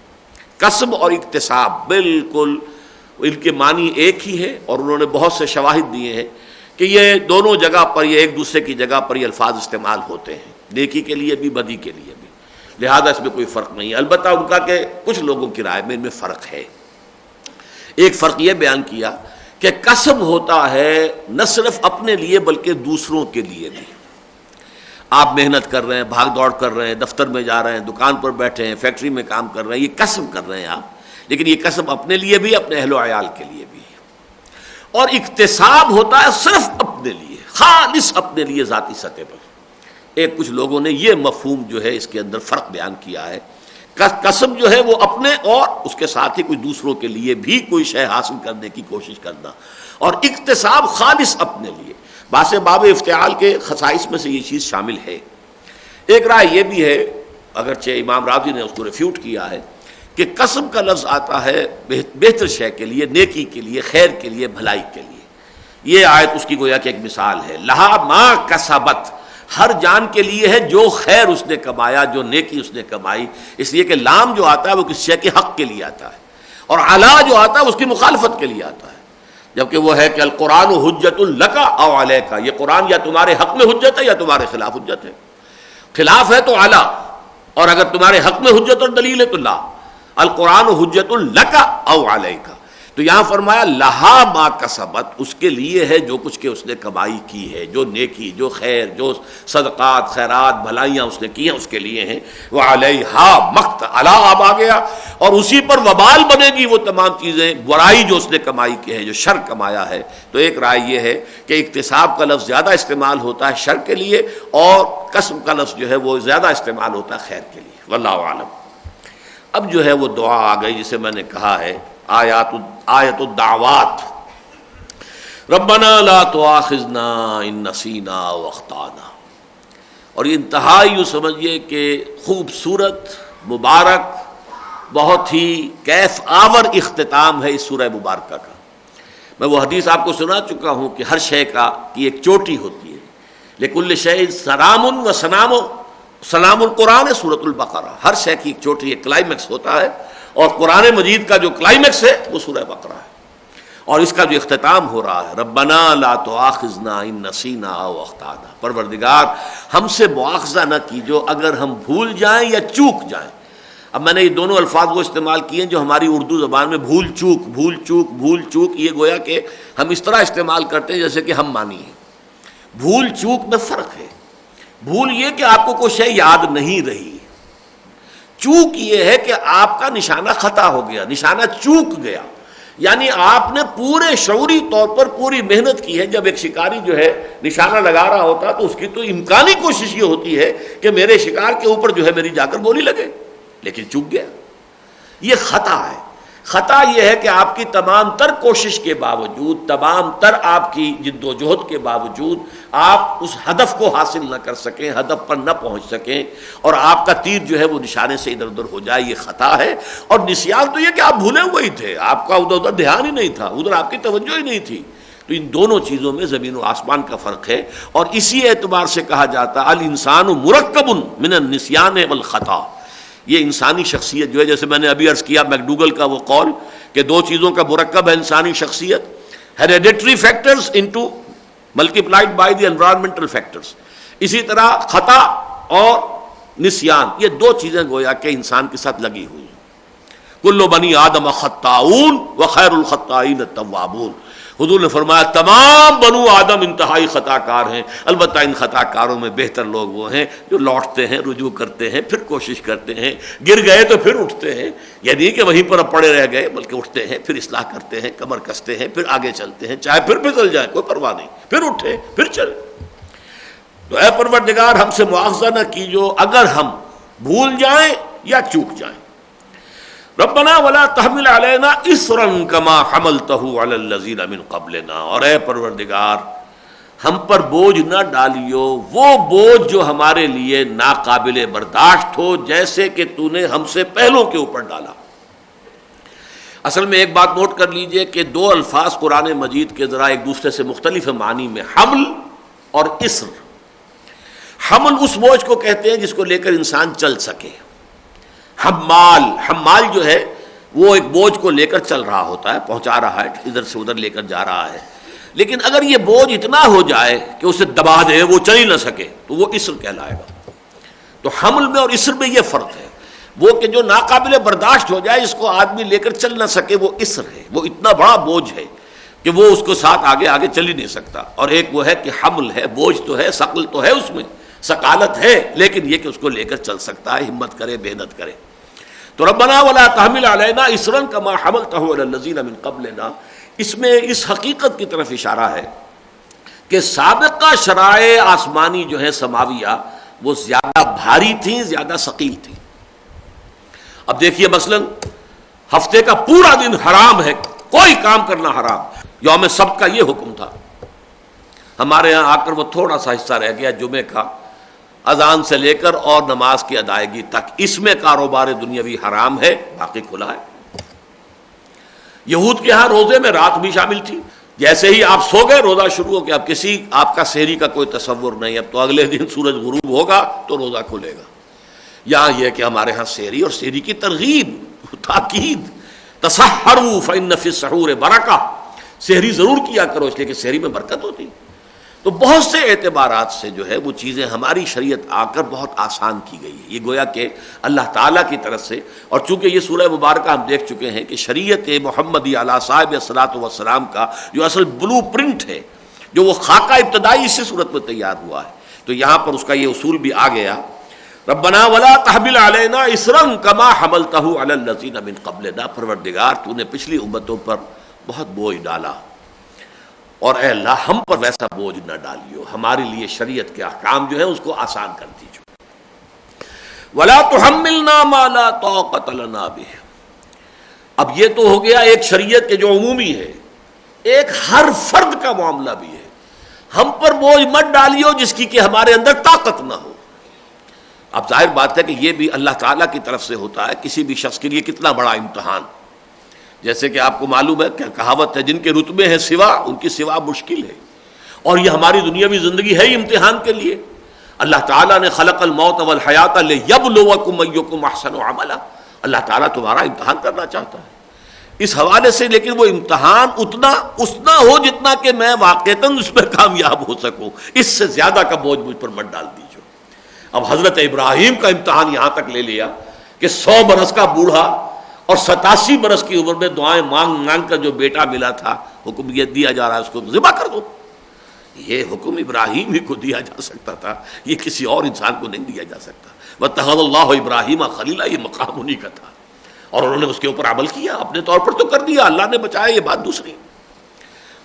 کسب اور اکتساب بالکل ان کے معنی ایک ہی ہے، اور انہوں نے بہت سے شواہد دیے ہیں کہ یہ دونوں جگہ پر یہ ایک دوسرے کی جگہ پر یہ الفاظ استعمال ہوتے ہیں، نیکی کے لیے بھی بدی کے لیے بھی، لہذا اس میں کوئی فرق نہیں ہے۔ البتہ ان کا کہ کچھ لوگوں کی رائے میں ان میں فرق ہے۔ ایک فرق یہ بیان کیا کہ کسب ہوتا ہے نہ صرف اپنے لیے بلکہ دوسروں کے لیے بھی۔ آپ محنت کر رہے ہیں، بھاگ دوڑ کر رہے ہیں، دفتر میں جا رہے ہیں، دکان پر بیٹھے ہیں، فیکٹری میں کام کر رہے ہیں، یہ کسب کر رہے ہیں آپ، لیکن یہ کسب اپنے لیے بھی اپنے اہل و عیال کے لیے بھی۔ اور اکتساب ہوتا ہے صرف اپنے لیے، خالص اپنے لیے ذاتی سطح پر۔ ایک کچھ لوگوں نے یہ مفہوم جو ہے اس کے اندر فرق بیان کیا ہے، کسب جو ہے وہ اپنے اور اس کے ساتھ ہی کوئی دوسروں کے لیے بھی کوئی شے حاصل کرنے کی کوشش کرنا، اور اکتساب خالص اپنے لیے۔ باسے باب افتعال کے خصائص میں سے یہ چیز شامل ہے۔ ایک رائے یہ بھی ہے، اگرچہ امام راضی نے اس کو ریفیوٹ کیا ہے، کہ کسب کا لفظ آتا ہے بہتر شے کے لیے، نیکی کے لیے، خیر کے لیے، بھلائی کے لیے۔ یہ آیت اس کی گویا کہ ایک مثال ہے، لہا ما کسبت، ہر جان کے لیے ہے جو خیر اس نے کمایا، جو نیکی اس نے کمائی، اس لیے کہ لام جو آتا ہے وہ کسی شے کے حق کے لیے آتا ہے، اور علا جو آتا ہے اس کی مخالفت کے لیے آتا ہے، جبکہ وہ ہے کہ القرآن حجت لک او علیک، یہ قرآن یا تمہارے حق میں حجت ہے یا تمہارے خلاف حجت ہے۔ خلاف ہے تو علا، اور اگر تمہارے حق میں حجت اور دلیل ہے تو لا۔ القرآن حجت لک او علیک، تو یہاں فرمایا لہا ما کسبت، اس کے لیے ہے جو کچھ کہ اس نے کمائی کی ہے، جو نیکی، جو خیر، جو صدقات، خیرات، بھلائیاں اس نے کی ہیں اس کے لیے ہیں۔ وعلیہا مقت، علا اب آ گیا، اور اسی پر وبال بنے گی وہ تمام چیزیں، برائی جو اس نے کمائی کی ہے، جو شر کمایا ہے۔ تو ایک رائے یہ ہے کہ اکتساب کا لفظ زیادہ استعمال ہوتا ہے شر کے لیے، اور کسب کا لفظ جو ہے وہ زیادہ استعمال ہوتا ہے خیر کے لیے، واللہ اعلم۔ اب جو ہے وہ دعا آ گئی جسے میں نے کہا ہے آیت الدعوات، ربنا لا تؤاخذنا ان نسینا واخطانا، اور یہ انتہائی یوں سمجھیے کہ خوبصورت، مبارک، بہت ہی کیف آور اختتام ہے اس سورہ مبارکہ کا۔ میں وہ حدیث آپ کو سنا چکا ہوں کہ ہر شے کا کی ایک چوٹی ہوتی ہے، لکل شیء سلام و سلام، سلام القرآن ہے سورۃ البقرہ، ہر شے کی ایک چوٹی، ایک کلائمیکس ہوتا ہے، اور قرآن مجید کا جو کلائمیکس ہے وہ سورہ بقرہ ہے، اور اس کا جو اختتام ہو رہا ہے ربنا لا تؤاخذنا ان نسینا او اخطانا، پروردگار ہم سے مواخذہ نہ کیجو اگر ہم بھول جائیں یا چوک جائیں۔ اب میں نے یہ دونوں الفاظ وہ استعمال کیے ہیں جو ہماری اردو زبان میں بھول چوک، بھول چوک، بھول چوک، یہ گویا کہ ہم اس طرح استعمال کرتے ہیں جیسے کہ ہم مانی ہیں۔ بھول چوک میں فرق ہے، بھول یہ کہ آپ کو کوئی شے یاد نہیں رہی، چوک یہ ہے کہ آپ کا نشانہ خطا ہو گیا، نشانہ چوک گیا، یعنی آپ نے پورے شعوری طور پر پوری محنت کی ہے۔ جب ایک شکاری جو ہے نشانہ لگا رہا ہوتا تو اس کی تو امکانی کوشش یہ ہوتی ہے کہ میرے شکار کے اوپر جو ہے میری جا کر گولی لگے، لیکن چوک گیا، یہ خطا ہے۔ خطا یہ ہے کہ آپ کی تمام تر کوشش کے باوجود، تمام تر آپ کی جد و جہد کے باوجود آپ اس ہدف کو حاصل نہ کر سکیں، ہدف پر نہ پہنچ سکیں، اور آپ کا تیر جو ہے وہ نشانے سے ادھر ادھر ہو جائے، یہ خطا ہے۔ اور نسیان تو یہ کہ آپ بھولے ہوئے ہی تھے، آپ کا ادھر ادھر دھیان ہی نہیں تھا، ادھر آپ کی توجہ ہی نہیں تھی۔ تو ان دونوں چیزوں میں زمین و آسمان کا فرق ہے، اور اسی اعتبار سے کہا جاتا الانسان مرکب من النسیان والخطا، یہ انسانی شخصیت جو ہے، جیسے میں نے ابھی عرض کیا میکڈوگل کا وہ قول کہ دو چیزوں کا مرکب ہے انسانی شخصیت، hereditary factors into multiplied by the environmental factors, اسی طرح خطا اور نسیان، یہ دو چیزیں گویا کہ انسان کے ساتھ لگی ہوئی ہیں۔ کل بنی آدم خطاؤون وخیر الخطائین التوابون، حضور نے فرمایا تمام بنو آدم انتہائی خطا کار ہیں، البتہ ان خطا کاروں میں بہتر لوگ وہ ہیں جو لوٹتے ہیں، رجوع کرتے ہیں، پھر کوشش کرتے ہیں، گر گئے تو پھر اٹھتے ہیں، یہ نہیں کہ وہیں پر اب پڑے رہ گئے، بلکہ اٹھتے ہیں، پھر اصلاح کرتے ہیں، کمر کستے ہیں، پھر آگے چلتے ہیں، چاہے پھر پھسل جائیں کوئی پرواہ نہیں، پھر اٹھے پھر چلے۔ تو اے پروردگار ہم سے مواخذہ نہ کیجو اگر ہم بھول جائیں یا چوک جائیں۔ ربنا ولا تحمل علینا اصرا کما حملتہ علی الذین من قبلنا، اور اے پروردگار ہم پر بوجھ نہ ڈالیو وہ بوجھ جو ہمارے لیے ناقابل برداشت ہو، جیسے کہ تو نے ہم سے پہلوں کے اوپر ڈالا۔ اصل میں ایک بات نوٹ کر لیجئے کہ دو الفاظ قرآن مجید کے ذرا ایک دوسرے سے مختلف معنی میں، حمل اور اسر۔ حمل اس بوجھ کو کہتے ہیں جس کو لے کر انسان چل سکے، حمال جو ہے وہ ایک بوجھ کو لے کر چل رہا ہوتا ہے، پہنچا رہا ہے، ادھر سے ادھر لے کر جا رہا ہے، لیکن اگر یہ بوجھ اتنا ہو جائے کہ اسے دبا دے، وہ چل ہی نہ سکے، تو وہ اسر کہلائے گا۔ تو حمل میں اور اسر میں یہ فرق ہے، وہ کہ جو ناقابل برداشت ہو جائے، اس کو آدمی لے کر چل نہ سکے، وہ اسر ہے، وہ اتنا بڑا بوجھ ہے کہ وہ اس کو ساتھ آگے چل ہی نہیں سکتا۔ اور ایک وہ ہے کہ حمل ہے، بوجھ تو ہے، ثقل تو ہے، اس میں ثقالت ہے، لیکن یہ کہ اس کو لے کر چل سکتا ہے، ہمت کرے، محنت کرے۔ تو ربنا ولا تحمل علینا اصرا کما حملتہ علی الذین من قبلنا، اس میں اس حقیقت کی طرف اشارہ ہے کہ سابقہ شرائع آسمانی جو ہے سماویہ، وہ زیادہ بھاری تھیں، زیادہ ثقیل تھیں۔ اب دیکھیے مثلا ہفتے کا پورا دن حرام ہے، کوئی کام کرنا حرام۔ یوم سبت کا یہ حکم تھا، ہمارے ہاں آ کر وہ تھوڑا سا حصہ رہ گیا جمعے کا، اذان سے لے کر اور نماز کی ادائیگی تک، اس میں کاروبار دنیاوی حرام ہے، باقی کھلا ہے۔ یہود کے ہاں روزے میں رات بھی شامل تھی، جیسے ہی آپ سو گئے روزہ شروع ہو گیا، اب کسی آپ کا سحری کا کوئی تصور نہیں، اب تو اگلے دن سورج غروب ہوگا تو روزہ کھلے گا۔ یہاں یہ کہ ہمارے ہاں سحری اور سحری کی ترغیب، تاکید، تسحروا فإن فی السحور برکہ، سحری ضرور کیا کرو اس لیے کہ سحری میں برکت ہوتی۔ تو بہت سے اعتبارات سے جو ہے وہ چیزیں ہماری شریعت آ کر بہت آسان کی گئی ہے، یہ گویا کہ اللہ تعالیٰ کی طرف سے۔ اور چونکہ یہ سورہ مبارکہ ہم دیکھ چکے ہیں کہ شریعت محمدی علیہ صاحب الصلاۃ والسلام کا جو اصل بلو پرنٹ ہے، جو وہ خاکہ ابتدائی اسی صورت میں تیار ہوا ہے، تو یہاں پر اس کا یہ اصول بھی آ گیا۔ ربنا ولا تحمل علینا اصرا کما حملتہ علی الذین من قبلنا، پروردگار تو نے پچھلی امتوں پر بہت بوجھ ڈالا، اور اے اللہ ہم پر ویسا بوجھ نہ ڈالیو، ہمارے لیے شریعت کے احکام جو ہے اس کو آسان کر دیجو۔ ولا تحملنا ما لا طاقت لنا بہ، اب یہ تو ہو گیا ایک شریعت کے جو عمومی ہے، ایک ہر فرد کا معاملہ بھی ہے، ہم پر بوجھ مت ڈالیو جس کی کہ ہمارے اندر طاقت نہ ہو۔ اب ظاہر بات ہے کہ یہ بھی اللہ تعالیٰ کی طرف سے ہوتا ہے، کسی بھی شخص کے لیے کتنا بڑا امتحان۔ جیسے کہ آپ کو معلوم ہے کہ کہاوت ہے، جن کے رتبے ہیں سوا ان کی سوا مشکل ہے، اور یہ ہماری دنیاوی زندگی ہے ہی امتحان کے لیے۔ اللہ تعالیٰ نے خلق الموت والحیات لیبلوکم ایکم احسن عملا، اللہ تعالیٰ تمہارا امتحان کرنا چاہتا ہے اس حوالے سے، لیکن وہ امتحان اتنا ہو جتنا کہ میں واقعتاً اس میں کامیاب ہو سکوں، اس سے زیادہ کا بوجھ مجھ پر مت ڈال دیجو۔ اب حضرت ابراہیم کا امتحان یہاں تک لے لیا کہ 100 برس کا بوڑھا اور 87 برس کی عمر میں دعائیں مانگ مانگ کر جو بیٹا ملا تھا، حکم یہ دیا جا رہا ہے اس کو ذبح کر دو۔ یہ حکم ابراہیم ہی کو دیا جا سکتا تھا، یہ کسی اور انسان کو نہیں دیا جا سکتا۔ وَاتَّخَذَ اللَّهُ إِبْرَاهِيمَ خَلِيلًا، یہ مقام انہی کا تھا، اور انہوں نے اس کے اوپر عمل کیا، اپنے طور پر تو کر دیا، اللہ نے بچایا، یہ بات دوسری۔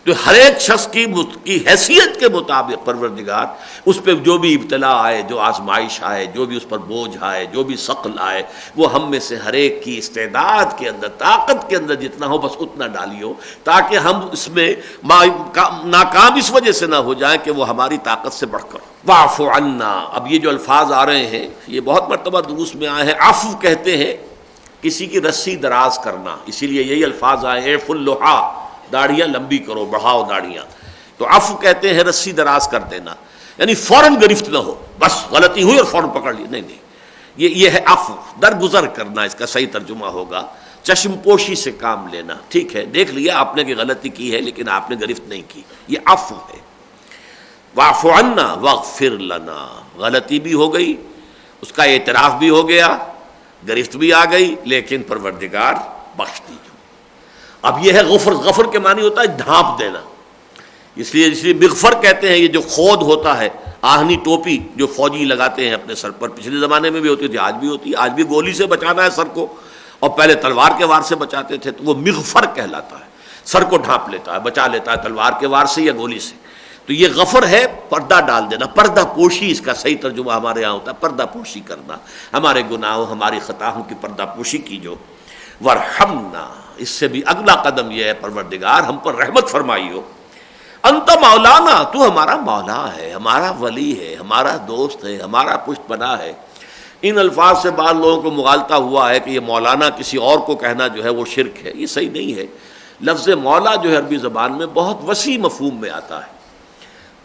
تو ہر ایک شخص کی حیثیت کے مطابق پروردگار اس پہ جو بھی ابتلا آئے، جو آزمائش آئے، جو بھی اس پر بوجھ آئے، جو بھی ثقل آئے، وہ ہم میں سے ہر ایک کی استعداد کے اندر، طاقت کے اندر جتنا ہو بس اتنا ڈالیو، تاکہ ہم اس میں ناکام اس وجہ سے نہ ہو جائیں کہ وہ ہماری طاقت سے بڑھ کر۔ واعف عنا، اب یہ جو الفاظ آ رہے ہیں یہ بہت مرتبہ دروس میں آئے ہیں۔ عفو کہتے ہیں کسی کی رسی دراز کرنا، اسی لیے یہی الفاظ آئے ہیں، اعفوا اللحیٰ، داڑیاں لمبی کرو، بڑھاؤ داڑیاں۔ تو عفو کہتے ہیں رسی دراز کر دینا، یعنی فوراً گرفت نہ ہو، بس غلطی ہوئی اور فوراً پکڑ لی، نہیں، یہ ہے عفو، درگزر کرنا، اس کا صحیح ترجمہ ہوگا چشم پوشی سے کام لینا۔ ٹھیک ہے، دیکھ لیا آپ نے کہ غلطی کی ہے لیکن آپ نے گرفت نہیں کی، یہ عفو ہے۔ واعف عنا واغفر لنا، غلطی بھی ہو گئی، اس کا اعتراف بھی ہو گیا، گرفت بھی آ گئی، لیکن پروردگار بخش دیجو۔ اب یہ ہے غفر، غفر کے معنی ہوتا ہے ڈھانپ دینا، اس لیے مغفر کہتے ہیں یہ جو خود ہوتا ہے، آہنی ٹوپی جو فوجی لگاتے ہیں اپنے سر پر، پچھلے زمانے میں بھی ہوتی تھی، آج بھی ہوتی ہے، آج بھی گولی سے بچانا ہے سر کو، اور پہلے تلوار کے وار سے بچاتے تھے، تو وہ مغفر کہلاتا ہے، سر کو ڈھانپ لیتا ہے، بچا لیتا ہے تلوار کے وار سے یا گولی سے۔ تو یہ غفر ہے پردہ ڈال دینا، پردہ پوشی اس کا صحیح ترجمہ ہمارے یہاں ہوتا ہے، پردہ پوشی کرنا، ہمارے گناہوں ہماری خطاؤں کی پردہ پوشی کیجو۔ ورحمنا، اس سے بھی اگلا قدم یہ ہے پروردگار ہم پر رحمت فرمائی ہو۔ انت مولانا، تو ہمارا مولا ہے، ہمارا ولی ہے، ہمارا دوست ہے، ہمارا پشت پناہ ہے۔ ان الفاظ سے بعض لوگوں کو مغالطہ ہوا ہے کہ یہ مولانا کسی اور کو کہنا جو ہے وہ شرک ہے، یہ صحیح نہیں ہے۔ لفظ مولا جو ہے عربی زبان میں بہت وسیع مفہوم میں آتا ہے،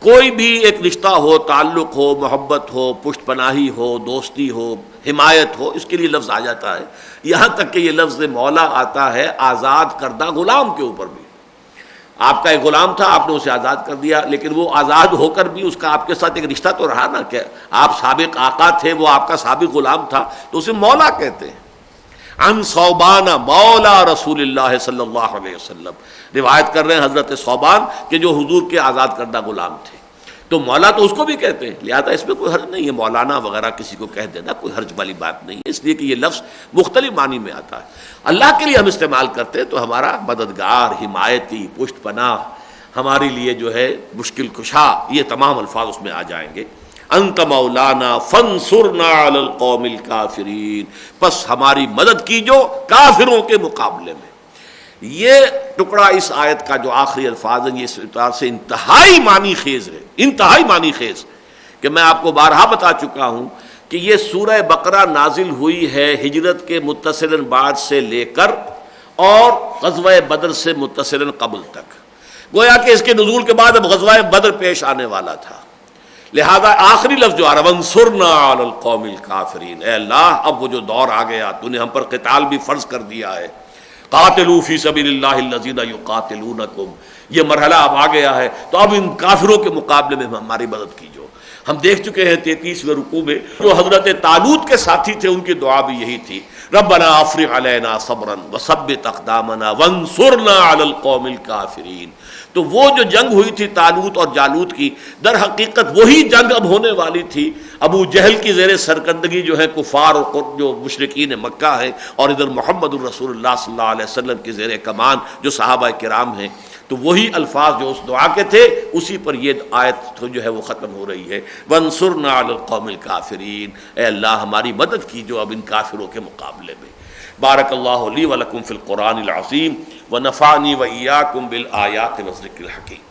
کوئی بھی ایک رشتہ ہو، تعلق ہو، محبت ہو، پشت پناہی ہو، دوستی ہو، حمایت ہو، اس کے لیے لفظ آ جاتا ہے۔ یہاں تک کہ یہ لفظ مولا آتا ہے آزاد کردہ غلام کے اوپر بھی۔ آپ کا ایک غلام تھا، آپ نے اسے آزاد کر دیا، لیکن وہ آزاد ہو کر بھی اس کا آپ کے ساتھ ایک رشتہ تو رہا نا، کہ آپ سابق آقا تھے، وہ آپ کا سابق غلام تھا، تو اسے مولا کہتے ہیں۔ عن صوبان مولا رسول اللہ صلی اللہ علیہ وسلم، روایت کر رہے ہیں حضرت صوبان کہ جو حضور کے آزاد کردہ غلام تھے، تو مولا تو اس کو بھی کہتے ہیں، لہذا اس میں کوئی حرج نہیں ہے، مولانا وغیرہ کسی کو کہہ دینا کوئی حرج والی بات نہیں ہے، اس لیے کہ یہ لفظ مختلف معنی میں آتا ہے۔ اللہ کے لیے ہم استعمال کرتے ہیں تو ہمارا مددگار، حمایتی، پشت پناہ، ہمارے لیے جو ہے مشکل کشا، یہ تمام الفاظ اس میں آ جائیں گے۔ انت مولانا فانصرنا علی القوم الکافرین، پس ہماری مدد کیجو کافروں کے مقابلے میں۔ یہ ٹکڑا اس آیت کا جو آخری الفاظ ہیں، یہ اس اعتبار سے انتہائی معنی خیز ہے، انتہائی معنی خیز، کہ میں آپ کو بارہا بتا چکا ہوں کہ یہ سورہ بقرہ نازل ہوئی ہے ہجرت کے متصلاً بعد سے لے کر اور غزوہ بدر سے متصلاً قبل تک، گویا کہ اس کے نزول کے بعد اب غزوہ بدر پیش آنے والا تھا، لہذا آخری لفظ جو آ رہا وانصرنا علی القوم الکافرین، اے اللہ اب وہ جو دور آ گیا، تو نے ہم پر قتال بھی فرض کر دیا ہے، قاتلوا فی سبیل اللہ الذین یقاتلونکم، یہ مرحلہ اب آ گیا ہے، تو اب ان کافروں کے مقابلے میں ہماری مدد کیجو۔ ہم دیکھ چکے ہیں 33ویں رکوع میں جو حضرت طالوت کے ساتھی تھے ان کی دعا بھی یہی تھی، ربنا افرغ علینا صبرا وثبت اقدامنا وانصرنا علی القوم الکافرین۔ تو وہ جو جنگ ہوئی تھی طالوت اور جالوت کی، در حقیقت وہی جنگ اب ہونے والی تھی، ابو جہل کی زیر سرکردگی جو ہے کفار اور جو مشرکین مکہ ہیں، اور ادھر محمد الرسول اللہ صلی اللہ علیہ وسلم کی زیر کمان جو صحابہ کرام ہیں، تو وہی الفاظ جو اس دعا کے تھے اسی پر یہ آیت جو ہے وہ ختم ہو رہی ہے، وانصرنا علی القوم الکافرین، اے اللہ ہماری مدد کیجو اب ان کافروں کے مقابلے میں۔ بارک اللہ لی ولکم فی القرآن العظیم ونفعنی وإیاکم بالآیات والذکر الحکیم۔